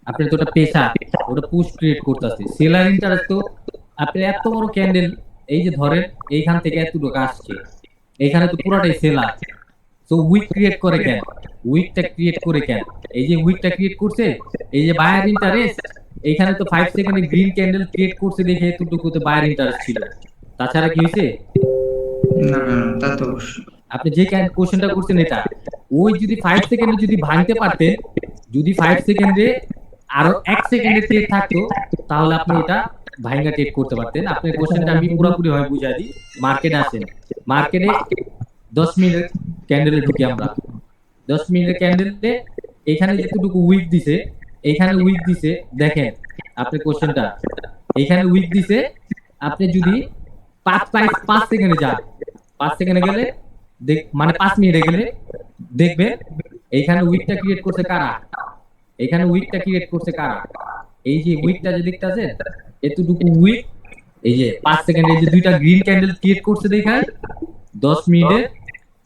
আপনি তো ওটা পেশা, ওটা পুশ ক্রিয়েট করতেছে। সেলার ইন্টারেস্ট তো আপনি এত বড় ক্যান্ডেল, এই যে ধরেন এইখান থেকে এতটুকু আসছে, এখানে তো পুরোটাই সেলার। তো উইক ক্রিয়েট করে কেন? উইকটা ক্রিয়েট করে কেন? এই যে উইকটা ক্রিয়েট করছে, এই যে বায়ার ইন্টারেস্ট, এইখানে তো 5 সেকেন্ডে গ্রিন ক্যান্ডেল ক্রিয়েট করছে দেখে এতটুকুতে বায়ার ইন্টারেস্ট ছিল। তাছাড়া কি হয়েছে? না না না, তা তো অবশ্যই। আপনি যে কোশ্চেনটা করছেন এটা, ওই যদি 5 সেকেন্ডে যদি ভাঙতে পারতেন, যদি 5 সেকেন্ডে আরো 1 সেকেন্ডে ট্রেড থাকতো, তাহলে আপনি এটা ভাঙা ট্রেড করতে পারতেন। আপনার কোশ্চেনটা আমি পুরোপুরি ভাবে বুঝাই দিই। মার্কেটে আসেন, মার্কেটে 10 মিনিটের ক্যান্ডেলে ঢুকি আমরা। 10 মিনিটের ক্যান্ডেলে এখানে যেটুকু উইক দিছে, এইখানে উইক দিছে, দেখেন আপনার কোশ্চেনটা, এইখানে উইক দিছে। আপনি যদি 5 সেকেন্ডে যান, 5 সেকেন্ডে গেলে মানে 5 মিনিটে গেলে দেখবেন এইখানে উইকটা ক্রিয়েট করছে কারা? এখানে উইকটা ক্রিয়েট করছে কারা? এই যে উইকটা যে দেখতেছেন, এতটুকু উইক, এই যে 5 সেকেন্ডে এই যে দুইটা গ্রিন ক্যান্ডেল ক্রিয়েট করছে দেখায় 10 মিনিটে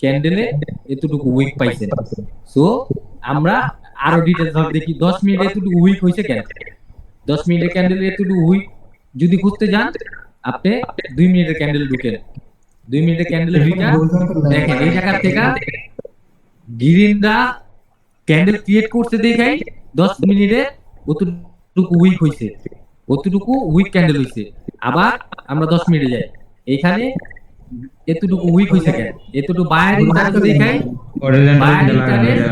ক্যান্ডেলে এতটুকু উইক পাইছেন। সো আমরা আরো ডিটেইলস ভাবে দেখি 10 মিনিটে এতটুকু উইক হইছে কেন? 10 মিনিটের ক্যান্ডেলে এতটুকু উইক যদি খুঁজতে যান, আপনি 2 মিনিটের ক্যান্ডেল ঢুকেন। 2 মিনিটের ক্যান্ডেলে ঢুকা দেখেন এই জায়গা থেকে গ্রিনরা ক্যান্ডেল ক্রিয়েট করতে দেখাই 10 মিনিটে অতটুকু উইক হইছে, অতটুকু উইক ক্যান্ডেল হইছে। আবার আমরা 10 মিনিটে যাই, এখানে এতটুকু উইক হইছে কেন? এতটুকু বায়ার ইন্টারেস্ট দেখাই, বায়ার ইন্টারেস্ট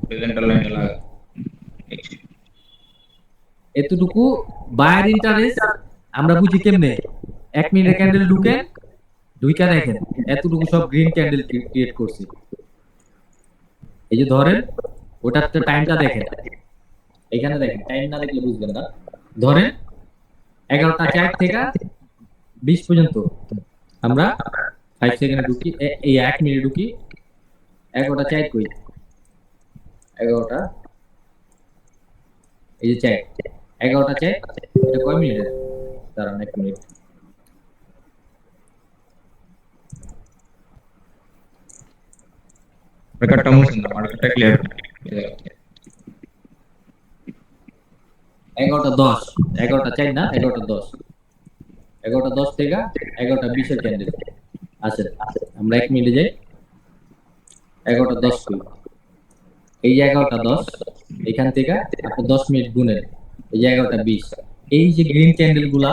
হরিজন্টাল লাইনে লাগা এতটুকু বায়ার ইন্টারেস্ট আমরা বুঝি কেমনে? 1 মিনিটের ক্যান্ডেল ঢুকে ঢুইকা দেখেন এতটুকু সব গ্রিন ক্যান্ডেল ক্রিয়েট করছে। এই যে ধরেন ওটার টাইমটা দেখেন, এখানে দেখেন, টাইম না দেখলে বুঝবেন না। ধরেন 11টা 4 থেকে 20 পর্যন্ত আমরা 5 সেকেন্ডে ঢুকি, এই 1 মিনিট ঢুকি। 11টা 4 কই, 11টা এই যে 4, 11টা 4 এটা কয় মিনিট? দাঁড়ান 1 মিনিট। মার্কেটটা মুছেন না, মার্কেটটা ক্লিয়ার। 11টা 10, 11টা 4 না, 11টা 10, 11টা 10 থেকে 11টা 20 এর ক্যান্ডেল আছে। আমরা 1 মিনিটে যাই, 11টা 10 কই, এই যে 11টা 10, এখান থেকে আপনি 10 মিনিট গুনেন, এই যে 11টা 20। এই যে গ্রিন ক্যান্ডেল গুলা,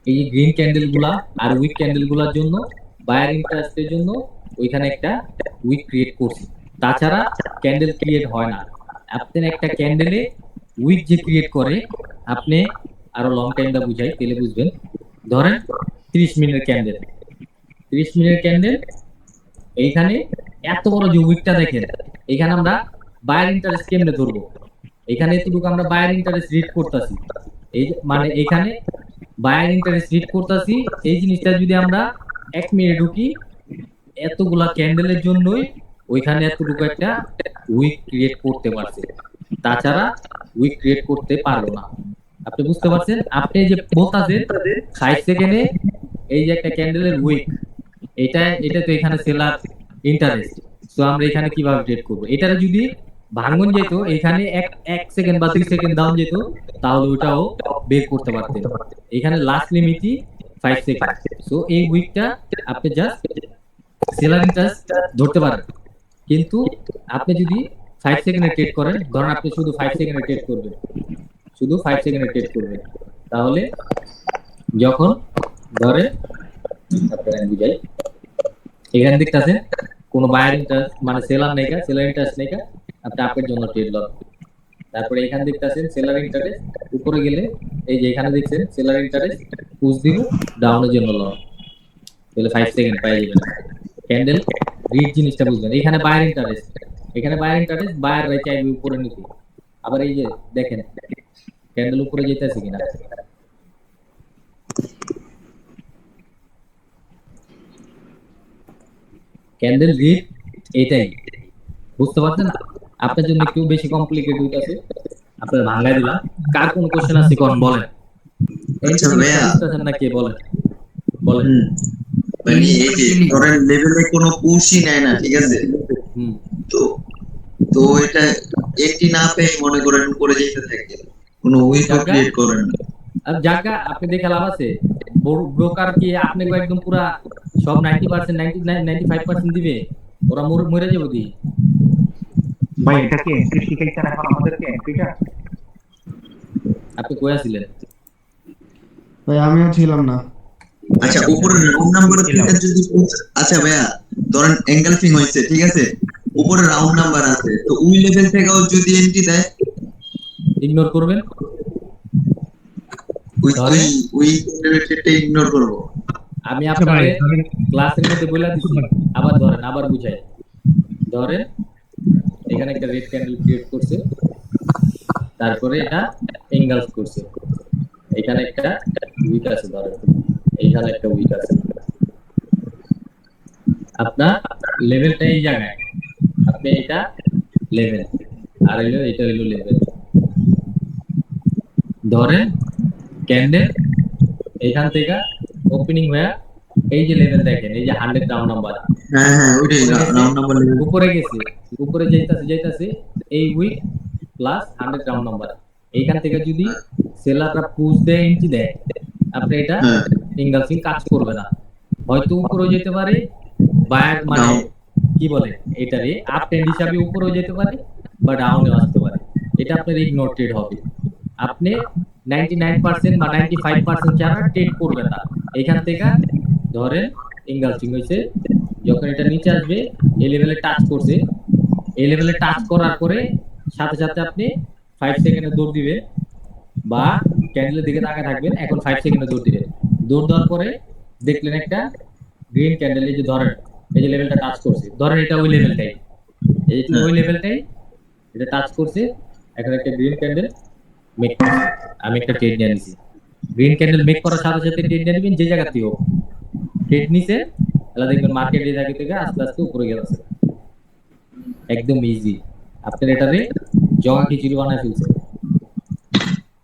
এই যে গ্রিন ক্যান্ডেল গুলা আর উইক ক্যান্ডেল গুলার জন্য বায়ার ইন্টারেস্টের জন্য ওইখানে একটা উইক ক্রিয়েট করছে। তাছাড়া ক্যান্ডেল ক্রিয়েট হয় না। আপনি একটা ক্যান্ডেলে উইক যে ক্রিয়েট করে, আপনি আরো লং টাইমটা বুঝাই তাহলে বুঝবেন। ধরেন 30 মিনিটের ক্যান্ডেল, 30 মিনিটের ক্যান্ডেল, এইখানে এত বড় যে উইকটা দেখেন, এখানে আমরা বায়ার ইন্টারেস্ট কেমনে ধরবো? এখানে এতটুকু আমরা বায়ার ইন্টারেস্ট রিড করতেছি, এই মানে এখানে বায়ার ইন্টারেস্ট রিড করতেছি। এই জিনিসটা যদি আমরা 1 মিনিটে ঢুকি, এতগুলা ক্যান্ডেলের জন্যই ওইখানে এতটুকু একটা উইক ক্রিয়েট করতে পারছে। তাছাড়া উইক ক্রিয়েট করতে পারলো না। আপনি বুঝতে পারছেন? আপনি যে বলতাছেন 60 সেকেন্ডে এই যে একটা ক্যান্ডেলের উইক, এটা তো এখানে সেলার ইন্টারেস্ট। সো আমরা এখানে কিভাবে ট্রেড করব? এটারে যদি ভাঙন যেত, এখানে 1 সেকেন্ড বা 3 সেকেন্ড ডাউন যেত, তাহলে ওটাও বের করতে পারতেন। এখানে লাস্ট লিমিটই 5 সেকেন্ড। সো এই উইকটা আপনি জাস্ট সেলার ইন্টারেস্ট ধরতে পারেন। কিন্তু আপনি যদি 5 সেকেন্ডে ট্রেড করেন, ধরেন আপনি শুধু 5 সেকেন্ডে ট্রেড করবেন, শুধু 5 সেকেন্ডে ট্রেড করবেন, তাহলে যখন ধরে আপনারা বুঝাই, এখানে দেখতেছেন কোনো বায়ার ইন্টারেস্ট মানে সেলার নেই, সেলার ইন্টারেস্ট নেই, আপনি আপের জন্য ট্রেড লন। তারপরে এখানে দেখতেছেন সেলার ইন্টারেস্ট, উপরে গেলে এই যে এখানে দেখছেন সেলার ইন্টারেস্ট পুশ দিব, ডাউনের জন্য লন, তাহলে 5 সেকেন্ড পাই যাবেন। ক্যান্ডেল রিড জিনিসটা বুঝবেন। এখানে বায়ার ইন্টারেস্ট, এখানে বায়ার ইন্টারেস্ট, বায়ার রাই চাইবে উপরে নিতে। আবার এই যে দেখেন ক্যান্ডেল উপরে যেতেছে কিনা, ক্যান্ডেল রিড এটাই, বুঝতে পারছেন? আপনার জন্য একটু বেশি কমপ্লিকেটেড হইতাছে, আপনার ভাঙাই দিলাম। কার কোন কোশ্চেন আছে কোন বলেন। আচ্ছা ভাইয়া, বুঝতেছেন না কে বলেন বলেন। মানে এই যে ধরেন লেভেলে কোনো পুশই নেয় না, ঠিক আছে? হুম, তো তো এটা এন্ট্রি না পেয়ে মনে করেন উপরে যেতে থাকে, কোনো উইকও জায়গা ক্রিয়েট করেন না। আর জায়গা আপনি দেখে লাভ আছে? ব্রোকার কি আপনাকে একদম পুরা সব 90% 99 95% দিবে? ওরা মরে যাবে দি। ভাই এটা কি এন্ট্রি শিখাইছেন এখন আমাদেরকে এন্ট্রিটা? আপনি কই আছিলেন? ভাই আমিও ছিলাম না। আচ্ছা উপরে রাউন্ড নাম্বার থেকে যদি আচ্ছা ভাইয়া ধরেন এঙ্গেলফিং হয়েছে, ঠিক আছে? উপরে রাউন্ড নাম্বার আছে, তো ওই লেভেল থেকেও যদি এন্ট্রি দেয় ইগনোর করবেন। ওই ধরেন ওই রিলেটেডটা ইগনোর করবো। আমি আচ্ছা ভাই, আপনাদের ধরেন ক্লাসের মধ্যে বলে দিচ্ছি, আবার ধরেন, আবার বুঝাই। ধরেন এখানে একটা রেড ক্যান্ডেল ক্রিয়েট করছে, তারপরে এটা এঙ্গেলস করছে, এখানে একটা উইক আছে, ধরেন এইখানে একটা উইক আছে। আপনার লেভেলটা এই জায়গায়, আপনি এটা লেভেল আর এটা হইলো লেভেল। ধরেন ক্যান্ডেল এইখান থেকে ওপেনিং হয়ে এই যে লেভেল দেখেন, এই যে 100 ডাউন নাম্বার হ্যাঁ হ্যাঁ ওইটাই রাউন্ড নাম্বার লেভেল। উপরে গেছে, উপরে যাইতাছে এই উইক প্লাস 100 ডাউন নাম্বার। এইখান থেকে যদি সেলাররা পুশ দেয়, এন্ট্রি দেয়, আপনি এটা এঙ্গেলসিং কাজ করবে না, হয়তো উপরেও যেতে পারে, বায়ার মানে কি বলে এটারে আপ ট্রেন্ড হিসাবে উপরেও যেতে পারে বা ডাউনেও আসতে পারে। এটা আপনার ইগনোর ট্রেড হবে। আপনি 99% বা 95% ছাড়া ট্রেড করবেন না। এখান থেকে ধরেন এঙ্গেলসিং হয়েছে, যখন এটা নিচে আসবে এই লেভেলে টাচ করছে, এই লেভেলে টাচ করার পরে সাথে সাথে আপনি 5 সেকেন্ডে দৌড় দিবেন বা ক্যান্ডেলের দিকে তাকিয়ে থাকবেন। এখন 5 সেকেন্ডে দৌড় দিবেন। দৌড় দেওয়ার পরে দেখলেন একটা গ্রিন ক্যান্ডেল, এই যে ধরেন এই যে লেভেলটা টাচ করছে, ধরেন এটা ওই লেভেলটাই, এই যে ওই লেভেলটাই এটা টাচ করছে। এখন একটা গ্রিন ক্যান্ডেল মেক করছে, আমি একটা ট্রেড নিয়ে নিছি। গ্রিন ক্যান্ডেল মেক করার সাথে সাথে ট্রেড নিয়ে নেবেন, যে জায়গা থেকে হোক ট্রেড নিছে, তাহলে দেখবেন মার্কেট এই জায়গা থেকে আস্তে আস্তে উপরে গেছে। একদম ইজি, আপনার এটারে জগা খিচুড়ি বানায় ফেলছে।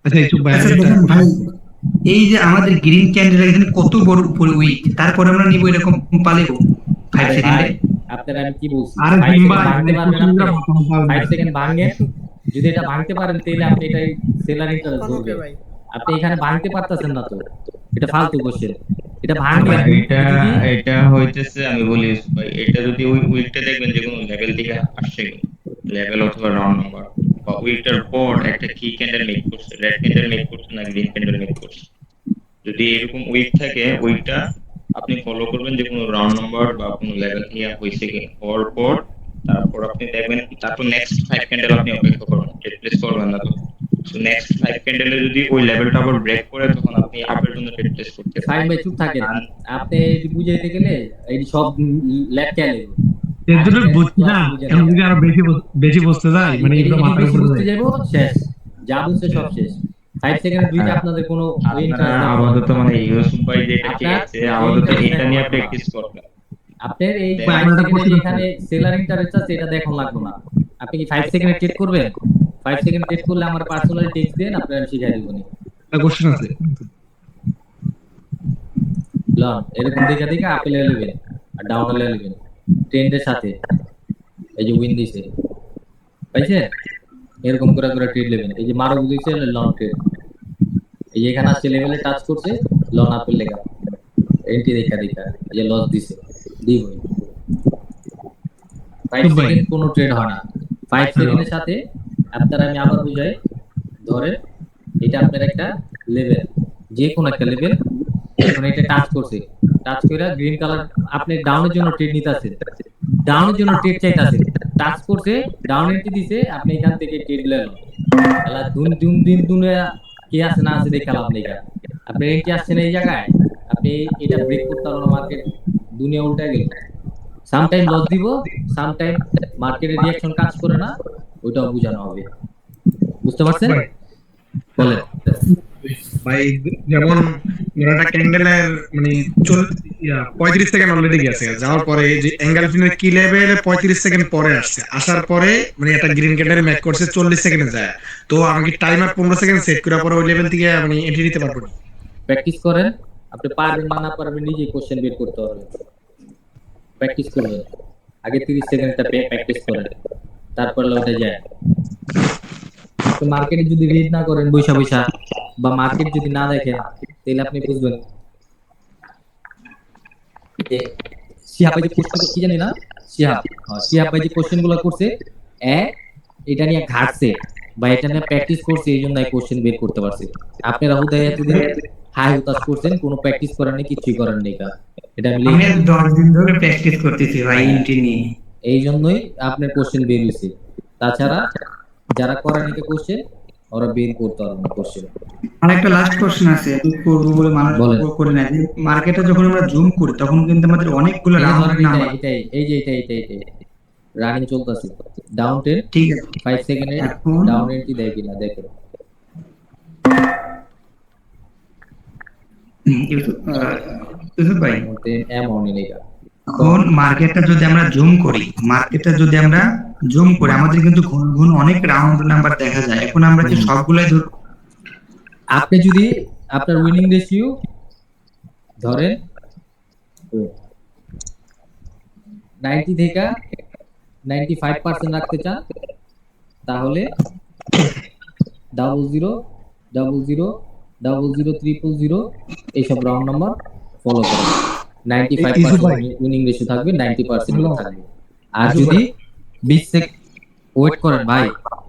আচ্ছা ইউসুফ ভাই, আচ্ছা দেখেন ভাই, এই যে আমাদের গ্রিন ক্যান্ডেল এখানে কত বড় উপরে উইক, তারপরে আমরা নিব এরকম পালিব 5 আরে সেকেন্ডে। ভাই, আপনার আমি কি বলছি, আরে 5 জিম সেকেন্ড ভাই, ভাঙতে পারবেন আপনি? 5 ভাই সেকেন্ড ভাঙেন, যদি এটা ভাঙতে পারেন তাহলে আপনি এটাই সেলার ইন্টারেস্ট ওকে ধরবে। ভাই, আপনি এখানে ভাঙতে পারতেছেন না, তো এটা ফালতু কোশ্চেন। এটা ভাঙবে এটা যদি এটা হইতেছে, আমি বলি ভাই, এটা যদি ওই উইকটা দেখবেন যে কোনো লেভেল থেকে আসছে, লেভেল অথবা রাউন্ড নাম্বার বা উইকটার পর একটা কি ক্যান্ডেল মেক করছে, রেড ক্যান্ডেল মেক করছে না গ্রিন ক্যান্ডেল মেক করছে, যদি এরকম উইক থাকে উইকটা আপনি ফলো করবেন যে কোনো রাউন্ড নাম্বার বা কোনো লেভেল থেকে হয়েছে কি হওয়ার পর, তারপর আপনি দেখবেন, তারপর নেক্সট 5 ক্যান্ডেল আপনি অপেক্ষা করবেন, রিপ্লেস করবেন না। তো নেক্সট 5 ক্যান্ডেলে যদি ওই লেভেলটা আবার ব্রেক করে, তখন আপনি আপের জন্য রিপ্লেস করতে ফাইন ভাই চুপ থাকেন। আপনি এটি বুঝাইতে গেলে এই সব ল্যাট খেলে এর জন্য বুঝছি না, এখন যদি আরো বেশি বুঝতে যাই মানে এগুলো মাথার উপরে বুঝতে যায়। যাবো, শেষ যা বুঝছে সব শেষ। 5 সেকেন্ড দুইটা আপনাদের কোনো আপনারা আপাতত মানে ইউসুফ ভাই যেটা শিখাচ্ছে আপাতত এটা নিয়ে প্র্যাকটিস করবেন। আপনার এই ভাই, 5 সেকেন্ডে এখানে সেলার ইন্টারেস্ট আছে, এটা দেখুন লাগবে না। আপনি কি 5 সেকেন্ডে ট্রেড করবেন? 5 সেকেন্ড ট্রেড করলে আমার পার্সোনালি টেক্সট দেন, আপনার আমি শিখাই দিব নি। একটা কোশ্চেন আছে, লন এরকম দেখে দেখে আপেল নেবেন আর ডাউন নেবেন ট্রেন্ডের সাথে। এই যে উইন দিছে পাইছে, এরকম করে করে ট্রেড নেবেন। এই যে মারো বুঝছে লং ট্রেড, এই যে এখানে আসছে লেভেলে টাচ করছে, লং আপেল লেখা এন্ট্রি দেখা দেখা, এই যে লস দিছে দিব। 5 সেকেন্ড কোনো ট্রেড হয় না। 5 সেকেন্ডের সাথে আপনারা আমি আবার বুঝাই, ধরে এটা আপনার একটা লেভেল, যে কোনো একটা লেভেল, এখন এটা টাচ করছে, টাচ করে গ্রিন কালার আপনি ডাউনের জন্য ট্রেড নিতে আছেন, ডাউনের জন্য ট্রেড চাইতেছেন, টাচ করছে ডাউন এন্ট্রি দিছে, আপনি এখান থেকে ট্রেড নিলেন। তাহলে দুনে কি আছে না আছে দেখে লাভ নেই। আপনি এন্ট্রি আসছেন এই জায়গায়, আপনি এটা ব্রেক করতে পারবেন, মার্কেট দুনিয়া উল্টা গেল। সামটাইম লস দিব, সামটাইম মার্কেটের রিঅ্যাকশন কাজ করে না, ওইটাও বোঝানো হবে। বুঝতে পারছেন? বলেন ভাই যেমন একটা ক্যান্ডেলের মানে 35 সেকেন্ড অলরেডি গেছে, যাওয়ার পরে এই যে এঙ্গেলফিনের কি লেভেলে 35 সেকেন্ড পরে আসছে, আসার পরে মানে একটা গ্রিন ক্যান্ডেল মেক করছে 40 সেকেন্ডে যায়। তো আমি কি টাইমার 15 সেকেন্ড সেট করার পরে ওই লেভেল থেকে মানে এন্ট্রি নিতে পারবো না? প্র্যাকটিস করেন, আপনি পারবেন না না পারবেন নিজেই কোশ্চেন বের করতে পারবেন। প্র্যাকটিস করবেন, আগে 30 সেকেন্ডটা প্র্যাকটিস করেন, তারপর ওটা যায়। তো মার্কেটে যদি রিড না করেন বৈশা বৈশা, বা মার্কেট যদি না দেখেন, তাহলে আপনি বুঝবেন যে শিহাব ভাই যে কোশ্চেন কি জানি না, শিহাব ভাই যে কোশ্চেন গুলো করছে এটা নিয়ে ঘাটছে বা এটা নিয়ে প্র্যাকটিস করছে, এই জন্য কোশ্চেন বের করতে পারছে। আপনারা হুদায় এতদিন হাই হুতাশ করছেন, কোনো প্র্যাকটিস করেন নেই, কিছুই করেন নেই। এটা আমি 10 দিন ধরে প্র্যাকটিস করতেছি ভাই এন্ট্রি নিয়ে, এই জন্যই আপনার কোশ্চেন বের হয়েছে। তাছাড়া যারা করেন এটা কোশ্চেন, ওরা বের করতে পারবে না কোশ্চেন। আর একটা লাস্ট কোশ্চেন আছে, আমি করব বলে মানুষ করে না। মার্কেটে যখন আমরা জুম করি তখন কিন্তু আমাদের অনেকগুলো রাউন্ড নাম্বার, এটাই এই যে এটাই রানিং চলতেছে। ডাউন 10, ঠিক আছে 5 সেকেন্ডে ডাউন এন্ট্রি দেয় কিনা দেখেন। ইউসুফ ভাই এমন নেই। এখন মার্কেটটা যদি আমরা জুম করি, আমাদের কিন্তু ঘন ঘন অনেক রাউন্ড নাম্বার দেখা যায়। এখন আমরা কি সবগুলাই আপনি যদি আপনার উইনিং রেশিও ধরেন 90 থেকে 95% রাখতে চান, তাহলে 00 00 00 000 এইসব রাউন্ড নাম্বার ফলো করেন। 95% উইনিং রেশিও থাকবে, 90% থাকবে। আর যদি 20 সেকেন্ড ওয়েট করেন ভাই,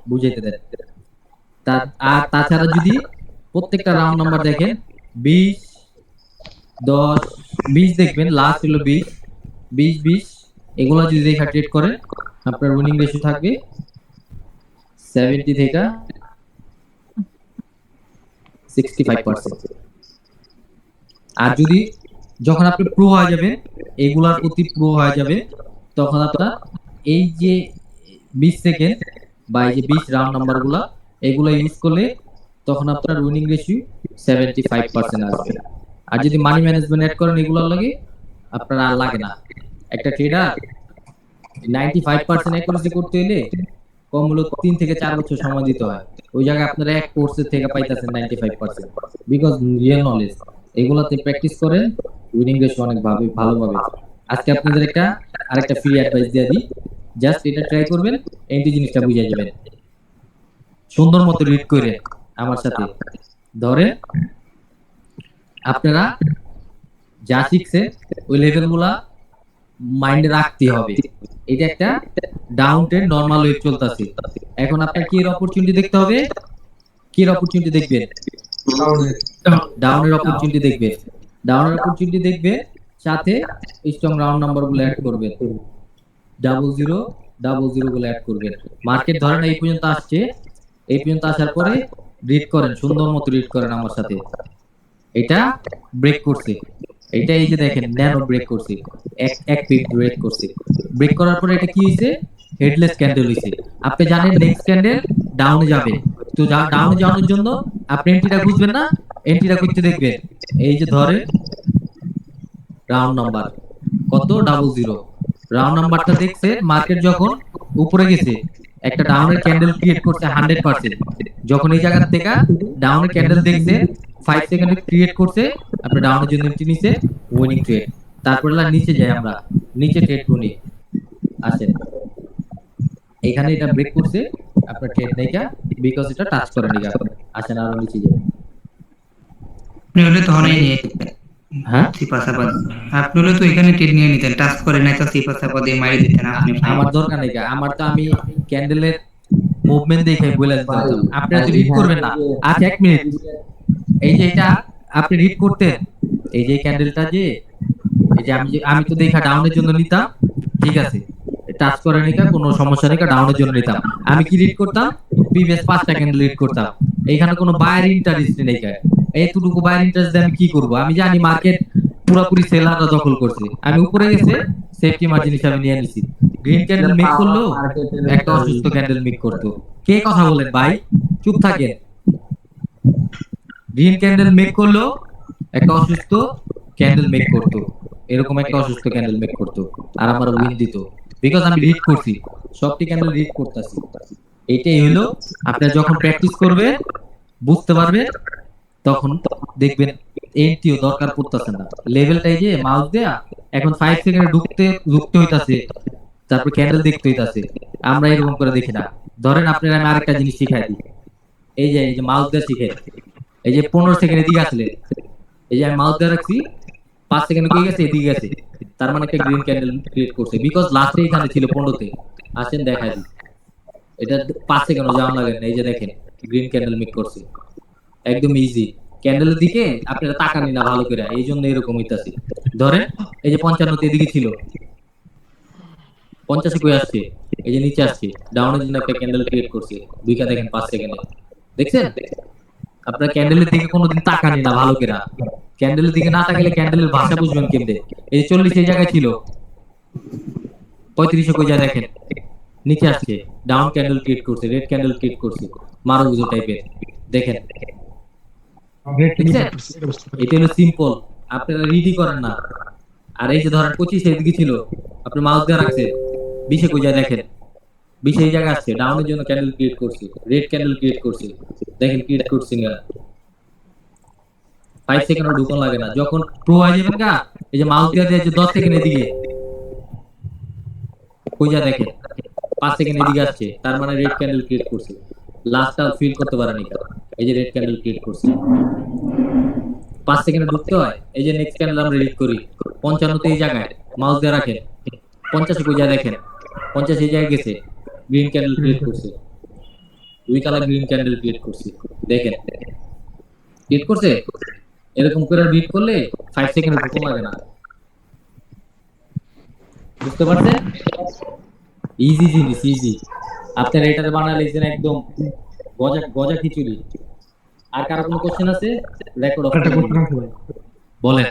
বুঝাইতে দেন। আর তাছাড়া যদি প্রত্যেকটা রাউন্ড নাম্বার দেখেন 20 10 20 দেখবেন, লাস্ট হলো 20 20 20, এগুলো যদি দেখা ট্রেড করেন, আপনার উইনিং রেশিও থাকবে 70 থেকে 65%। আর যদি যখন আপনি প্রো হয়ে যাবেন, এগুলার প্রতি প্রো হয়ে যাবে, তখন আপনার এই যে 20 সেকেন্ড বা এই যে 20 রাউন্ড নাম্বারগুলা, এগুলো ইউজ করলে তখন আপনার উইনিং রেশিও 75% আসবে। আর যদি মানি ম্যানেজমেন্ট অ্যাড করেন এগুলোর লাগে, আপনার আর লাগে না। একটা ট্রেডার 95% অ্যাকুরেসি করতে হলে কম হলো 3 থেকে 4 বছর সময় দিতে হয়। ওই জায়গায় আপনারা এক কোর্সের থেকে পাইতেছেন 95%, বিকজ রিয়েল নলেজ। এগুলাতে প্র্যাকটিস করেন, উইনিং রেশিও অনেক ভালোভাবে। আজকে আপনাদের আরেকটা ফ্রি অ্যাডভাইস দিয়ে দিই, জাস্ট এটা ট্রাই করবেন, এই জিনিসটা বুঝে যাবেন। সুন্দর মতো রিড করে আমার সাথে ধরে আপনারা যা শিখছেন ওই লেভেলগুলা মাইন্ডে রাখতে হবে। এটা একটা ডাউন ট্রেন্ড নরমাল ওয়েভ চলতেছে। এখন আপনার কি এর অপরচুনিটি দেখতে হবে, কি এর অপরচুনিটি দেখবেন, ডাউনের অপরচুনিটি দেখবেন, ডাউনের অপরচুনিটি দেখবে, সাথে স্ট্রং রাউন্ড নাম্বার গুলো অ্যাড করবেন, 00 00 গুলো অ্যাড করবেন। মার্কেট ধরেন এই পর্যন্ত আসছে, এই পর্যন্ত আসার পরে রিড করেন, সুন্দর মতো রিড করেন আমার সাথে। এটা ব্রেক করছে, এটা এই যে দেখেন ন্যানো ব্রেক করছে, এক পিপ ব্রেক করছে। ব্রেক করার পরে এটা কি হইছে, হেডলেস ক্যান্ডেল হইছে। আপনি জানেন নেক্সট ক্যান্ডেল ডাউনে যাবে, তো ডাউনে যাওয়ার জন্য আপনি এন্ট্রিটা বুঝবেন না, এন্ট্রিটা করতে দেখবেন এই যে ধরে রাউন্ড নাম্বার কত 00, রাউন্ড নাম্বারটা দেখছে। মার্কেট যখন উপরে গেছে, একটা ডাউনের ক্যান্ডেল ক্রিয়েট করছে 100%, যখন এই জায়গা থেকে ডাউনের ক্যান্ডেল দেখছে 5 সেকেন্ডে ক্রিয়েট করছে, আপনি ডাউনের জন্য এন্ট্রি নিছে, উইনিং ট্রেড। তারপরে নিচে যাই আমরা, নিচে ট্রেড গুনি আসেন, এখানে এটা ব্রেক করছে, আপনার ট্রেড নাই কা, বিকজ এটা টাচ করে নি। আসেন আরো নিচে যাই। আপনি হলে তো হরেই নিয়ে হ্যাঁ সিপাসাপা, আপনি হলে তো এখানে ট্রেড নিয়ে নিতেন, টাচ করে নাই তো সিপাসাপা দিয়ে মারি দিতেন আপনি। আমার দরকার নেই, আমার তো আমি ক্যান্ডেলের মুভমেন্ট দেখে বলে দিতাম। আপনি তো রিড করবেন না। আচ্ছা 1 মিনিট, এই যে এটা আপনি রিড করতেন, এই যে ক্যান্ডেলটা যে এই যে আমি তো দেখা ডাউনের জন্য নিতাম, ঠিক আছে, টাচ করে নিকা কোনো সমস্যা নেই, ডাউনের জন্য নিতাম। আমি কি রিড করতাম, প্রিভিয়াস 5টা ক্যান্ডেল রিড করতাম। এইখানে কোনো বায়ার ইন্টারেস্ট নেই, এইটুকু বায়ার ইন্টারেস্ট দিয়ে আমি কি করব? আমি জানি মার্কেট পুরোপুরি সেলাররা দখল করছে, আমি উপরে গেছে সেফটি মার্জিন হিসাবে নিয়ে নিছি। গ্রিন ক্যান্ডেল মেক করলো, একটা অসুস্থ ক্যান্ডেল মেক করতো। কে কথা বলেন ভাই, চুপ থাকেন। গ্রিন ক্যান্ডেল মেক করলো, একটা অসুস্থ ক্যান্ডেল মেক করতো, এরকম একটা অসুস্থ ক্যান্ডেল মেক করতো আর আমার উইন দিত, বিকজ আমি রিড করছি, সবটি ক্যান্ডেল রিড করতেছি। এটাই হলো আপনারা যখন প্র্যাকটিস করবে বুঝতে পারবে, তখন দেখবেন এন্ট্রিও দরকার পড়তেছে না। লেভেলটাই যে মাউস দেয়া এখন 5 সেকেন্ডে ঢুকতে হইতাছে, তারপর ক্যান্ডেল দেখতে হইতাছে। আমরা এরকম করে দেখি না। ধরেন আপনারা আমি আরেকটা জিনিস শিখাই দিই, এই যে মাউস দেওয়া শিখাই, এই যে 15 সেকেন্ডের দিকে আসলে এই যে আমি মাউস দেওয়া রাখছি, 5 সেকেন্ড কই গেছে, এদিকে গেছে, তার মানে একটা গ্রিন ক্যান্ডেল ক্রিয়েট করছে, বিকজ লাস্টে এখানে ছিল 15তে। আসেন দেখাই দিই, এটা 5 সেকেন্ডও যাওয়া লাগে না। এই যে দেখেন গ্রিন ক্যান্ডেল মেক করছে, একদম ইজি। ক্যান্ডেলের দিকে আপনারা তাকানি না ভালো করে, এই জন্য এরকম হইতাছে। ধরেন এই যে 55তে এদিকে ছিল, 50 কই আসছে, এই যে নিচে আসছে, ডাউনের জন্য একটা ক্যান্ডেল ক্রিয়েট করছে, দুইটা দেখেন 5 সেকেন্ডে, দেখছেন? আপনারা ক্যান্ডেলের দিকে কোনোদিন তাকানি না ভালো করে। ক্যান্ডেলের দিকে না তাকালে ক্যান্ডেলের ভাষা বুঝবেন কেমনে? এই যে 40 এই জায়গায় ছিল, 35 কই যায় দেখেন, নিচে আসছে, ডাউন ক্যান্ডেল ক্রিয়েট করছে, রেড ক্যান্ডেল ক্রিয়েট করছে, মারুগুজো টাইপের, দেখেন? এটা হলো সিম্পল, আপনারা রিডি করেন না। আর এই যে ধরেন 25 এদিকে ছিল, আপনি মাউস দিয়ে রাখছেন, 20 কই যায় দেখেন, 20 এই জায়গায় আসছে, ডাউনের জন্য ক্যান্ডেল ক্রিয়েট করছে, রেড ক্যান্ডেল ক্রিয়েট করছে, দেখেন ক্রিয়েট করছে না। 5 সেকেন্ডও ঢুকন লাগে না। যখন প্রো হয়ে যাবেন গা, এই যে মাউস দিয়ে যে 10 সেকেন্ড এদিকে কই যায় দেখেন, 5 সেকেন্ড এদিকে আসছে, তার মানে রেড ক্যান্ডেল ক্রিয়েট করছে। লাস্টটা ফিল করতে পারেনি, এই যে রেড ক্যান্ডেল ক্রিয়েট করছে, 5 সেকেন্ডে ঢুকতে হয়। এই যে নেক্সট ক্যান্ডেল আমরা রিড করি, 55তে এই জায়গায় মাউস দিয়ে রাখেন, 50 কই যায় দেখেন, 50 এই জায়গায় গেছে, গ্রিন ক্যান্ডেল ক্রিয়েট করছে, দুই কালার গ্রিন ক্যান্ডেল ক্রিয়েট করছে, দেখেন ক্রিয়েট করছে। এরকম করে রিড করলে 5 সেকেন্ড ঢুকন লাগে না, বুঝতে পারছেন? ইজি জিনিস, ইজি। আপনার এটাতে বানালে একদম গজা গজা খিচুড়ি। আর কারো কোনো কোশ্চেন আছে? রেকর্ড অফ বলেন।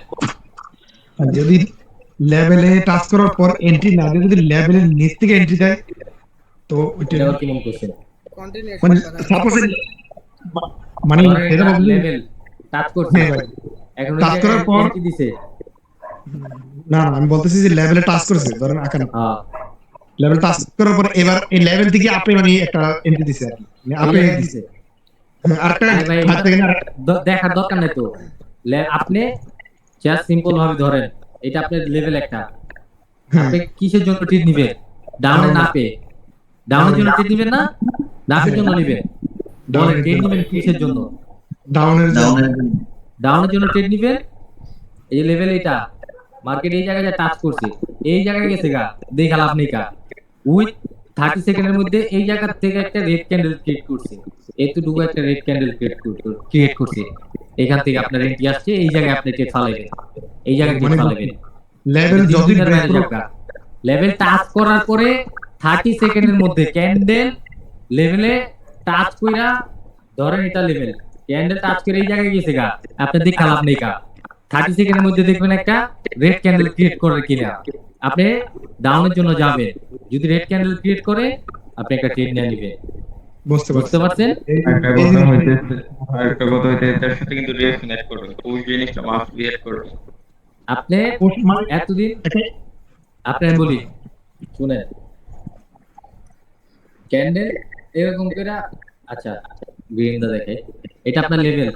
যদি লেভেলে টাচ করার পর এন্ট্রি না দিয়ে যদি লেভেলের নিচ থেকে এন্ট্রি দেয়, তো ওইটা এটা কেমন কোশ্চেন? মানে সাপোজ মানে এটা লেভেল টাচ করছে, এখন টাচ করার পর এন্ট্রি দিছে। না আমি বলতেছি যে লেভেলে টাচ করেছে, ধরেন আকান লেভেল টাচ করার পর এবার এই লেভেল থেকে আপনি মানে একটা এন্ট্রি দিছে আর কি, মানে আপনি দিছে আরেকটা দেখার দরকার নাই তো। আপনি জাস্ট সিম্পল ভাবে ধরেন, এটা আপনার লেভেল একটা, আপনি কিসের জন্য ট্রিট নিবেন? ডাউনে নাপে, ডাউনের জন্য ট্রিট নিবেন না নাপের জন্য নিবেন? বলেন ট্রিট নিবেন কিসের জন্য? ডাউনের জন্য ট্রিট নিবেন। এই যে লেভেল এটা মার্কেট এই জায়গায় টাচ করছে, এই জায়গায় গেছে গা, দেখাল আপনি কা উইথ 30 সেকেন্ডের মধ্যে এই জায়গা থেকে একটা রেড ক্যান্ডেল ক্রিয়েট করছে, এতটুকু একটা রেড ক্যান্ডেল ক্রিয়েট করছে। এখান থেকে আপনার এন্ট্রি আসছে, এই জায়গায় আপনি টেট ফালাইবেন, এই জায়গায় টেট ফালাইবেন। লেভেল যদি লেভেল টাচ করার পরে 30 সেকেন্ডের মধ্যে ক্যান্ডেল লেভেলে টাচ কইরা, ধরেন এটা লেভেল, ক্যান্ডেল টাচ করে এই জায়গায় গেছে গা, আপনি দেখাল আপনি কা 30 সেকেন্ডের মধ্যে দেখবেন একটা রেড ক্যান্ডেল ক্রিয়েট করে কিনা, আপনি ডাউনের জন্য যাবেন। যদি রেড ক্যান্ডেল ক্রিয়েট করে আপনি একটা ট্রেড নিয়ে নেবেন। বুঝতে পারছেন? একটা কথা হইতে তার সাথে কিন্তু রিঅ্যাকশন অ্যাড করবে, ওই জিনিসটা মাস্ট বি অ্যাড করবে। আপনি এতদিন আপনি বলি শুনেন, ক্যান্ডেল এরকম করে, আচ্ছা গ্রিনটা দেখে, এটা আপনার লেভেল,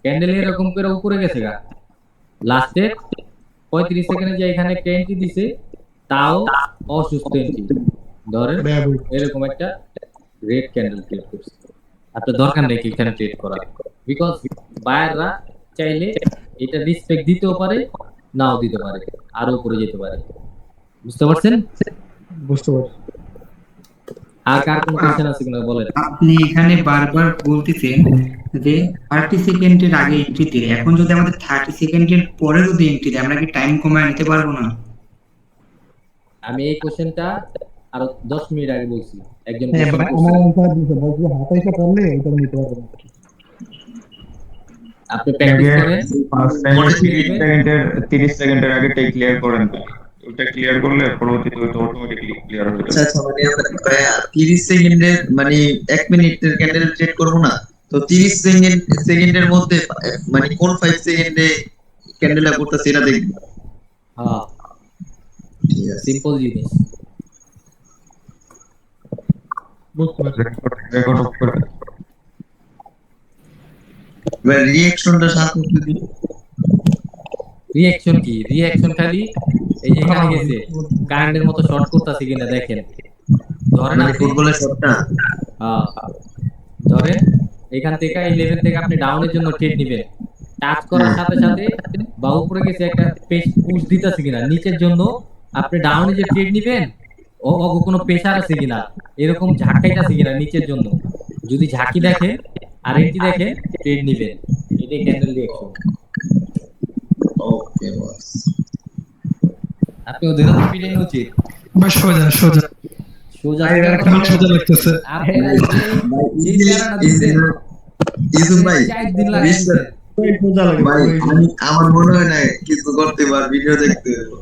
ক্যান্ডেল এরকম করে উপরে গেছে গা, লাস্টে 35 সেকেন্ডে যে এখানে একটা এন্ট্রি দিছে, তাও অসুস্থ এন্ট্রি, ধরেন এরকম একটা রেড ক্যান্ডেল ক্রিয়েট করছে। আপনার দরকার নেই এখানে ট্রেড করার, বিকজ বায়াররা চাইলে এটা রিসপেক্ট দিতেও পারে, নাও দিতে পারে, আরো উপরে যেতে পারে। বুঝতে পারছেন? বুঝতে পারছি। আর কার কোন কোশ্চেন আছে কিনা বলেন। আপনি এখানে বারবার বলতেছেন যে 30 সেকেন্ডের আগে এন্ট্রি দিলে, এখন যদি আমাদের 30 সেকেন্ডের পরে যদি এন্ট্রি দেয়, আমরা কি টাইম কমায় নিতে পারবো না? আমি এই কোশ্চেনটা আরো 10 মিনিট আগে বলছি, একজন আপনি প্র্যাকটিস করেন, 30 সেকেন্ডের আগে টেক ক্লিয়ার করেন, ওটা ক্লিয়ার করলে পরবর্তীতে ওটা অটোমেটিক্যালি ক্লিয়ার হয়ে যাবে। আচ্ছা মানে আমরা 30 সেকেন্ডের মানে 1 মিনিটের ক্যান্ডেল ট্রেড করব না তো, 30 সেকেন্ডের মধ্যে মানে কোন 5 সেকেন্ডে ক্যান্ডেলটা করতেছে এটা দেখব। হ্যাঁ, ঠিক আছে সিম্পল জিনিস। রেকর্ড অফ করে ভাই রিঅ্যাকশনটা সাথে যদি রিঅ্যাকশন কি? রিঅ্যাকশন খালি এই যে এখানে গেছে কারেন্টের মতো শর্ট করতেছে কিনা দেখেন। ধরেন মানে আপনি ফুটবলের শটটা হ্যাঁ, ধরেন এখান থেকে এই লেভেল থেকে আপনি ডাউনের জন্য ট্রেড নিবেন, টাচ করার সাথে সাথে বা উপরে গেছে একটা পুশ দিতেছে কিনা, নিচের জন্য আপনি ডাউনে যে ট্রেড নিবেন ও কোনো প্রেসার আছে কিনা, এরকম ঝাঁকাইতেছে কিনা নিচের জন্য, যদি ঝাঁকি দেখেন আর এন্টি দেখেন ট্রেড নিবেন। এটাই ক্যান্ডেল রিঅ্যাকশন। ওকে বস আপনি ওদের তো পিটাই উচিত বা সোজা সোজা সোজা আমার সোজা লাগতেছে। আপনারা যে প্যারাটা দিচ্ছেন ইসুফ ভাই 4 দিন লাগাইছে। ভাই আমার মনে হয় না কিছু করতে পার ভিডিও দেখতে হবে।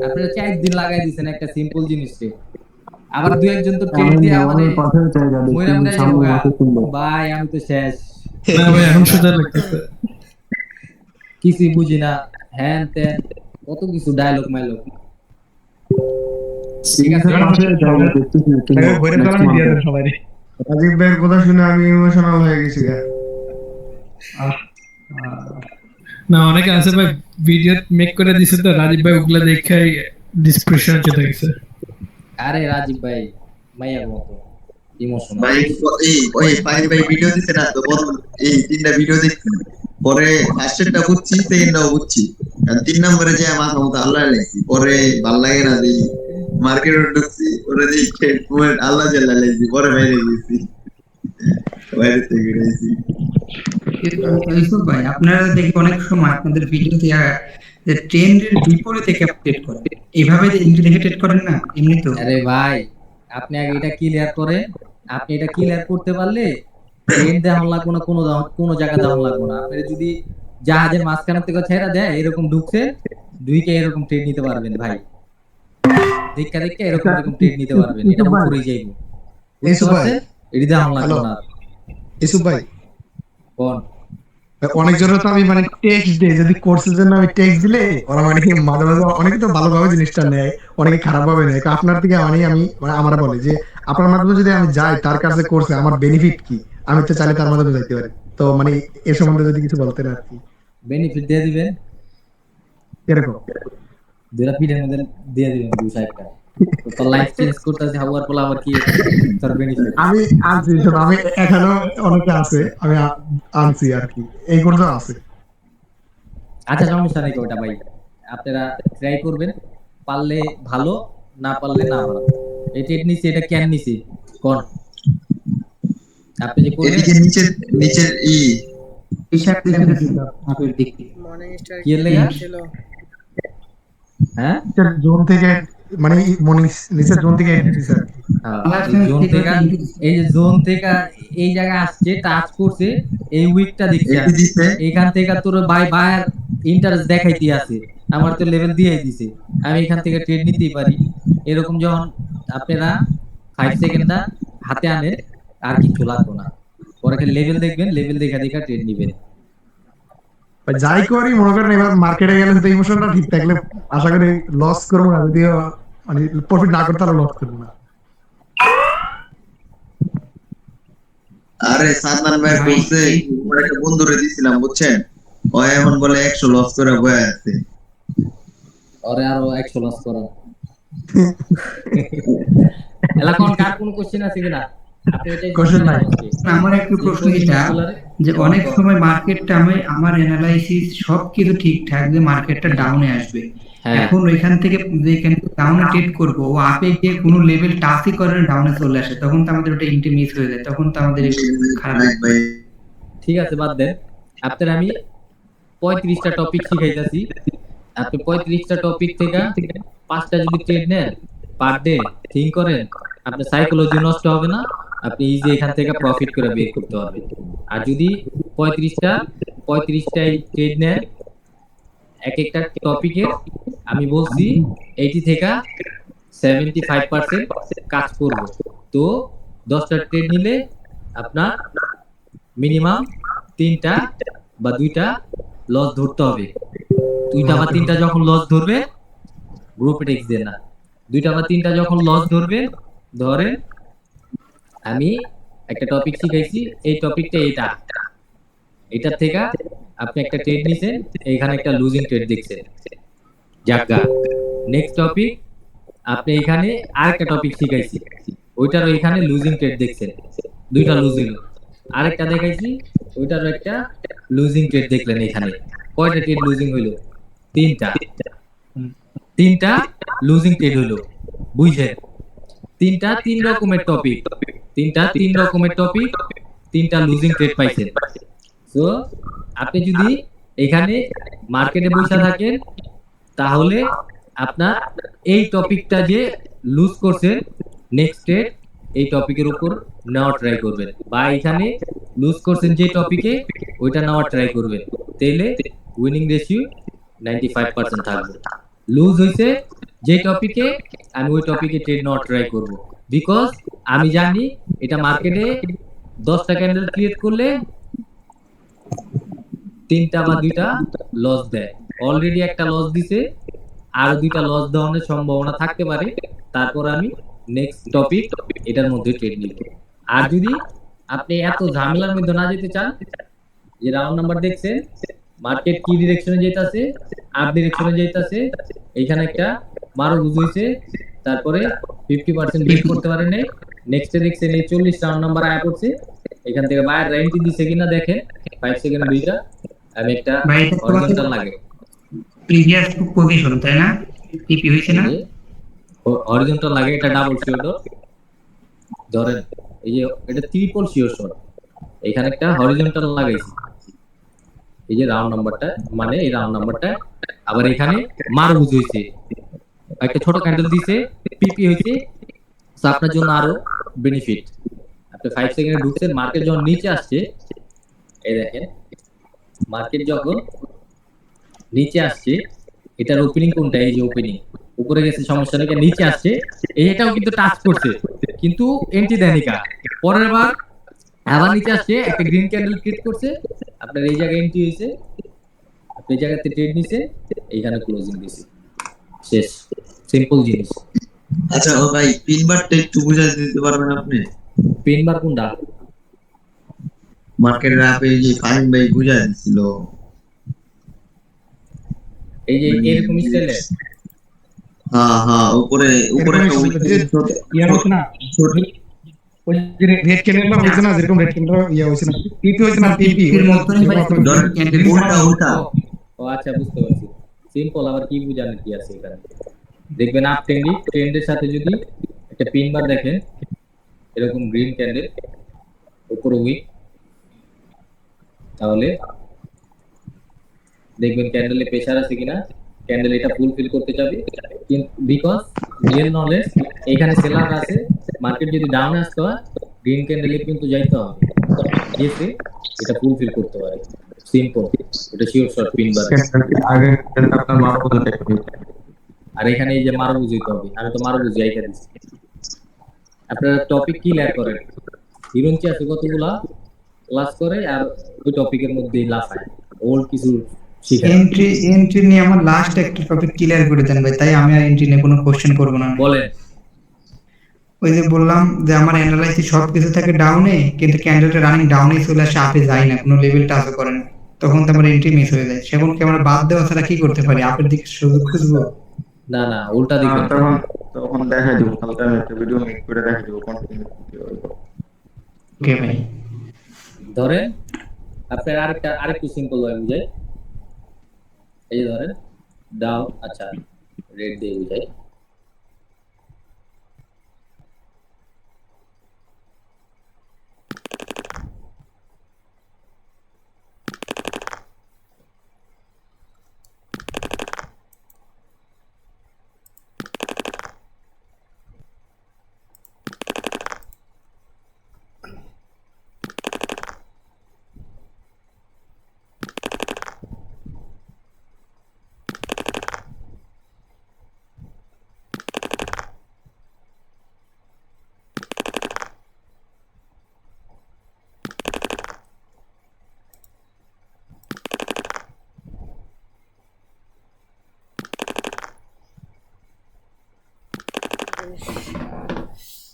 আপনারা 4 দিন লাগাই দিচ্ছেন একটা সিম্পল জিনিসকে, আবার দু একজন তো ট্রেড দিয়ে আমাদের মইরা মইরা যাবো গা। ভাই আমি তো শেষ, না ভাই এখন সোজা লাগতেছে। কিছুই বুঝি না, হ্যান ত্যান কত কিছু ডায়লগ মাইলগ। ঠিক আছে রাজীব ভাইয়ের কথা শুনে আমি ইমোশনাল হয়ে গেছি গা। না অনেকে আছে ভাই ভিডিও মেক করে দিছে তো রাজীব ভাই ওগুলা দেখে ডিসপ্রেশন চলে গেছে। আরে রাজীব ভাই মাইয়ার মতো ইমোশনাল। ভাই ওই ভাই ভিডিও দিতে না তো বল এই তিনটা ভিডিও দেখছি পরে ফার্স্টেরটা বুঝছি সেকেন্ডটাও বুঝছি আর 3 নম্বরে যে মাথা মতো আল্লাহ লাগছি পরে ভাল লাগে না দেই মার্কেটে ঢুকছি পরে দেখি আল্লাহ জাল্লাহ লাগছি পরে বাইরে গেছি বাইরে থেকে গেছি। ইউসুফ ভাই আপনারা দেখি অনেক সময় আপনাদের ভিডিওতে যে ট্রেন্ডের বিপরীতে আপডেট করেন, এইভাবে ইন্ডিকেটেড করেন না এমনি তো। আরে ভাই আপনি আগে এটা ক্লিয়ার করেন, আপনি এটা ক্লিয়ার করতে পারলে ট্রেন দেওয়া লাগবে না, কোনো জায়গা দেওয়া লাগবে না। আপনি যদি জাহাজের মাঝখান থেকে ছেড়া দেয় এরকম ঢুকছে দুইটা এরকম ট্রেন নিতে পারবেন ভাই, দেখা দেখা এরকম ট্রেন নিতে পারবেন, এটা উপরেই যাইবো। ইসুফ ভাই, এটা দেওয়া লাগবে না। ইসুফ ভাই কোন অনেক জনের তো আমি মানে টেক্সট দিই, যদি কোর্সের জন্য আমি টেক্সট দিলে ওরা মানে মাঝে মাঝে অনেকে তো ভালোভাবে জিনিসটা নেয়, অনেকে খারাপ ভাবে নেয়। আপনার থেকে আমি মানে আমার বলে যে আপনার মাধ্যমে যদি আমি যাই তার কাছে কোর্সে আমার বেনিফিট কি, আমি তো চাইলে তার মাধ্যমে যাইতে পারি। তো মানে এর সম্বন্ধে যদি কিছু বলতেন আর কি। বেনিফিট দিয়ে দিবেন, এরকম দুটা পিঠের মধ্যে দিয়ে দিবেন 2 টাকা। তো লাইফ চেঞ্জ করতেছে হওয়ার পর আবার কি তার বেনিফিট। আমি আনছি, আমি এখানেও অনেকে আছে, আমি আনছি আর কি, এই কোর্সে আছে। আচ্ছা সমস্যা নেই ওটা ভাই, আপনারা ট্রাই করবেন, পারলে ভালো, না পারলে না ভালো। এটা নিচে এটা কেন নিচে কোন আপনি যে করবেন এদিকে নিচের হিসাব দেখে আপনাদের দেখতে মর্নিং স্টার কি এর লেগা? ছিল হ্যাঁ জোন থেকে মানে নিচের জোন থেকে এন্ট্রি স্যার। জোন থেকে এই যে জোন থেকে এই জায়গায় আসছে, টাচ করছে, এই উইকটা দেখছে, এটি দিছে এইখান থেকে তোর বায়ার ইন্টারেস্ট দেখাইতে আছে, আমার তো লেভেল দিয়ে দিছে, আমি এখান থেকে ট্রেড নিতেই পারি। এরকম যখন আপনারা 5 সেকেন্ডটা হাতে আনেন আর কিছু লাগবে না, পরে খালি লেভেল দেখবেন, লেভেল দেখা দেখা ট্রেড নিবেন। যাই করি মনে করেন এবার মার্কেটে গেলে যদি ইমোশনটা ঠিক থাকলে আশা করি লস করবো না, যদি মানে প্রফিট না করতে তাহলে লস করবো না। আরে সাদমান ভাই বলছে আমার একটা বন্ধুরে দিছিলাম বুঝছেন, ও এখন বলে 100 লস করে বয়ে আছে। ওরে আরো 100 লস করা এলা কোন কার কোন কোশ্চেন আছে কিনা? আপনি এটাই কোশ্চেন নাই। আমার একটু প্রশ্ন এটা যে অনেক সময় মার্কেটটা আমার অ্যানালাইসিস সবকিছু ঠিকঠাক যে মার্কেটটা ডাউনে আসবে, এখন ওইখান থেকে যে ডাউনে ট্রেড করবো ও আপে গিয়ে কোনো লেভেল টাচই করে ডাউনে চলে আসে, তখন তো আমাদের ওটা এন্ট্রি মিস হয়ে যায়, তখন তো আমাদের খারাপ ভাই ঠিক আছে বাদ দেন। আপনার আমি 35টা টপিক শিখাইতাছি, আপনি 35টা টপিক থেকে 5টা যদি ট্রেড নেন পার ডে, থিঙ্ক করেন, আপনার সাইকোলজি নষ্ট হবে না, আপনি ইজি এখান থেকে প্রফিট করে বের করতে পারবেন। আর যদি 35টাই ট্রেড নেন এক একটা টপিকের, আমি বলছি 80 থেকে 75% কাজ করব, তো 10টা ট্রেড নিলে আপনার মিনিমাম 3টা বা 2টা লস ধরতে হবে। দুইটা বা তিনটা যখন লস ধরবে, গ্রুপে টেক্সট দেন না, দুইটা বা তিনটা যখন লস ধরবে, ধরেন আমি একটা টপিক শিখাইছি, এই টপিকটা এটার থেকে আপনি একটা ট্রেড নিছেন, এইখানে একটা লুজিং ট্রেড দেখছেন, জাগা। নেক্সট টপিক আপনি এখানে আরেকটা টপিক শিখাইছি, ওইটারও এখানে লুজিং ট্রেড দেখছেন, দুইটা লুজিং। আরেকটা দেখাইছি, ওইটারও একটা লুজিং ট্রেড দেখলেন। এখানে কয়টা ট্রেড লুজিং হইলো? তিনটা লুজিং ট্রেড হইলো, বুঝছেন? তিন রকমের টপিক, তিনটা লুজিং ট্রেড পাইছেন। তো আপনি যদি এখানে মার্কেটে বসে থাকেন, তাহলে আপনার এই টপিকটা যে লুজ করছেন, নেক্সট ট্রেড এই টপিকের উপর নেওয়ার ট্রাই করবেন, বা এখানে লুজ করছেন যে টপিকে, ওইটা নেওয়ার ট্রাই করবেন। তাইলে উইনিং রেশিও 95% থাকবে। লুজ হইছে যে টপিকে, আমি ওই টপিকে ট্রেড নেওয়ার ট্রাই করব, বিকজ আমি জানি এটা মার্কেটে 10টা ক্যান্ডেল ক্রিয়েট করলে 3টা বা 2টা লস দেয়। অলরেডি একটা লস দিছে, আরো 2টা লস দেওয়ার সম্ভাবনা থাকতে পারে। তারপর আমি নেক্সট টপিক এটার মধ্যে ট্রেড নিব। আর যদি আপনি এত ঝামেলার মধ্যে না যেতে চান, যে রাউন্ড নাম্বার দেখছেন, মার্কেট কি ডিরেকশনে যাইতাছে, আপ ডিরেকশনে যাইতাছে, এইখানে একটা মারো বুঝইছে, তারপরে 50% বেট করতে পারেন নাই, নেক্সটে দেখছেন এই 40 রাউন্ড নাম্বার আয়া পড়ছে, এখান থেকে বায়ার এন্ট্রি দিছে কিনা দেখেন, 5 সেকেন্ড দুইটা, আমি একটা হরিজন্টাল লাগে প্রিভিয়াস পজিশন, তাই না? টিপি হইছে না? হরিজন্টাল লাগে, এটা ডাবল শিওর। ধরেন এই যে এটা ট্রিপল শিওর শট, এখানে একটা হরিজন্টাল লাগাইছি, এই যে রাউন্ড নাম্বারটা, মানে এই রাউন্ড নাম্বারটা, আবার এখানে মারবুজ হইছে, একটা ছোট ক্যান্ডেল দিছে, পিপি হইছে। সো আপনার জন্য আরো বেনিফিট, আপনি 5 সেকেন্ডে ঢুকছেন, মার্কেট যখন নিচে আসছে, এই দেখেন মার্কেট যখন নিচে আসছে, এটার ওপেনিং কোনটা? এই যে ওপেনিং, উপরে গেছে সমস্যা নেই, নিচে আসছে, এটাও কিন্তু টাচ করছে, কিন্তু এন্ট্রি দেয়নি কা। পরের বার আবার নিচে আসছে, একটা গ্রিন ক্যান্ডেল ক্রিয়েট করছে, আপনার এই জায়গায় এন্ট্রি হয়েছে, আপনি এই জায়গাতে ট্রেড নিছে, এইখানে ক্লোজিং দিছে, শেষ। সিম্পল জিনিস। আচ্ছা ও ভাই, পিন বারটা একটু বুঝাই দিতে পারবেন আপনি? পিন বার কোনটা? মার্কেটের অ্যাপে যে ফাহিম ভাই বুঝাই দিছিল, এই যে এরকম স্টাইলে, হ্যাঁ উপরে উপরে ইয়া হচ্ছে না, ওই যে রেড ক্যান্ডেল হইছে না, যেরকম রেড ক্যান্ডেল ইয়া হইছে না, পিপি হইছে না, পিপি এর মতনই ভাই ক্যান্ডেল উল্টা ও আচ্ছা বুঝতে পারছি। সিম্পল, আবার কি বুঝানোর কি আছে এখানে? দেখবেন আপ ট্রেন্ডের সাথে যদি একটা পিন বার দেখেন, এরকম গ্রিন ক্যান্ডেল উপরে উইক, তাহলে দেখবেন ক্যান্ডেলে প্রেসার আছে কিনা, ক্যান্ডেল এটা ফুলফিল করতে যাবে, কিন্তু বিকজ রিয়েল নলেজ এখানে সেলার আছে, মার্কেট যদি ডাউন আসতে হয়, গ্রিন ক্যান্ডেলে কিন্তু যাইতে হবে, গেছে এটা ফুলফিল করতে পারে। সিম্পল, এটা শিওর শর্ট পিন বার। আগে আপনার মারো বলতে আর এখানে এই যে মারো বুঝাইতে হবে, আমি তো মারো বুঝি আইকা দিচ্ছি। আপনারা টপিক কি লেয়ার করেন? হিরোঞ্চি আছে কতগুলা ক্লাস করে, আর ওই টপিকের মধ্যেই লাফায়, ওল্ড কিছু শিখায়। এন্ট্রি নিয়ে আমার লাস্ট একটা টপিক ক্লিয়ার করে দেন ভাই, তাই আমি আর এন্ট্রি নিয়ে কোনো কোশ্চেন করব না। বলেন। ওই যে বললাম যে আমার অ্যানালাইসিস সব কিছু থাকে ডাউনে, কিন্তু ক্যান্ডেলটা রানিং ডাউনে চলে আসে, আপে যায় না, কোনো লেভেল টাচও করে না, তখন তো আমার এন্ট্রি মিস হয়ে যায়। সেখন কি আমরা বাদ দেওয়া ছাড়া কি করতে পারি? আপের দিকে সুযোগ খুঁজবো? না না, উল্টা দিকে। তখন দেখাই দিব, কালকে আমি একটা ভিডিও মেক করে দেখাই দিব কন্টিনিউ। ওকে ভাই। ধরেন আপনার আরেকটু সিম্পল ভাবে বুঝাই, এই যে ধরেন ডাউন, আচ্ছা রেড দিয়ে বুঝাই, ইস,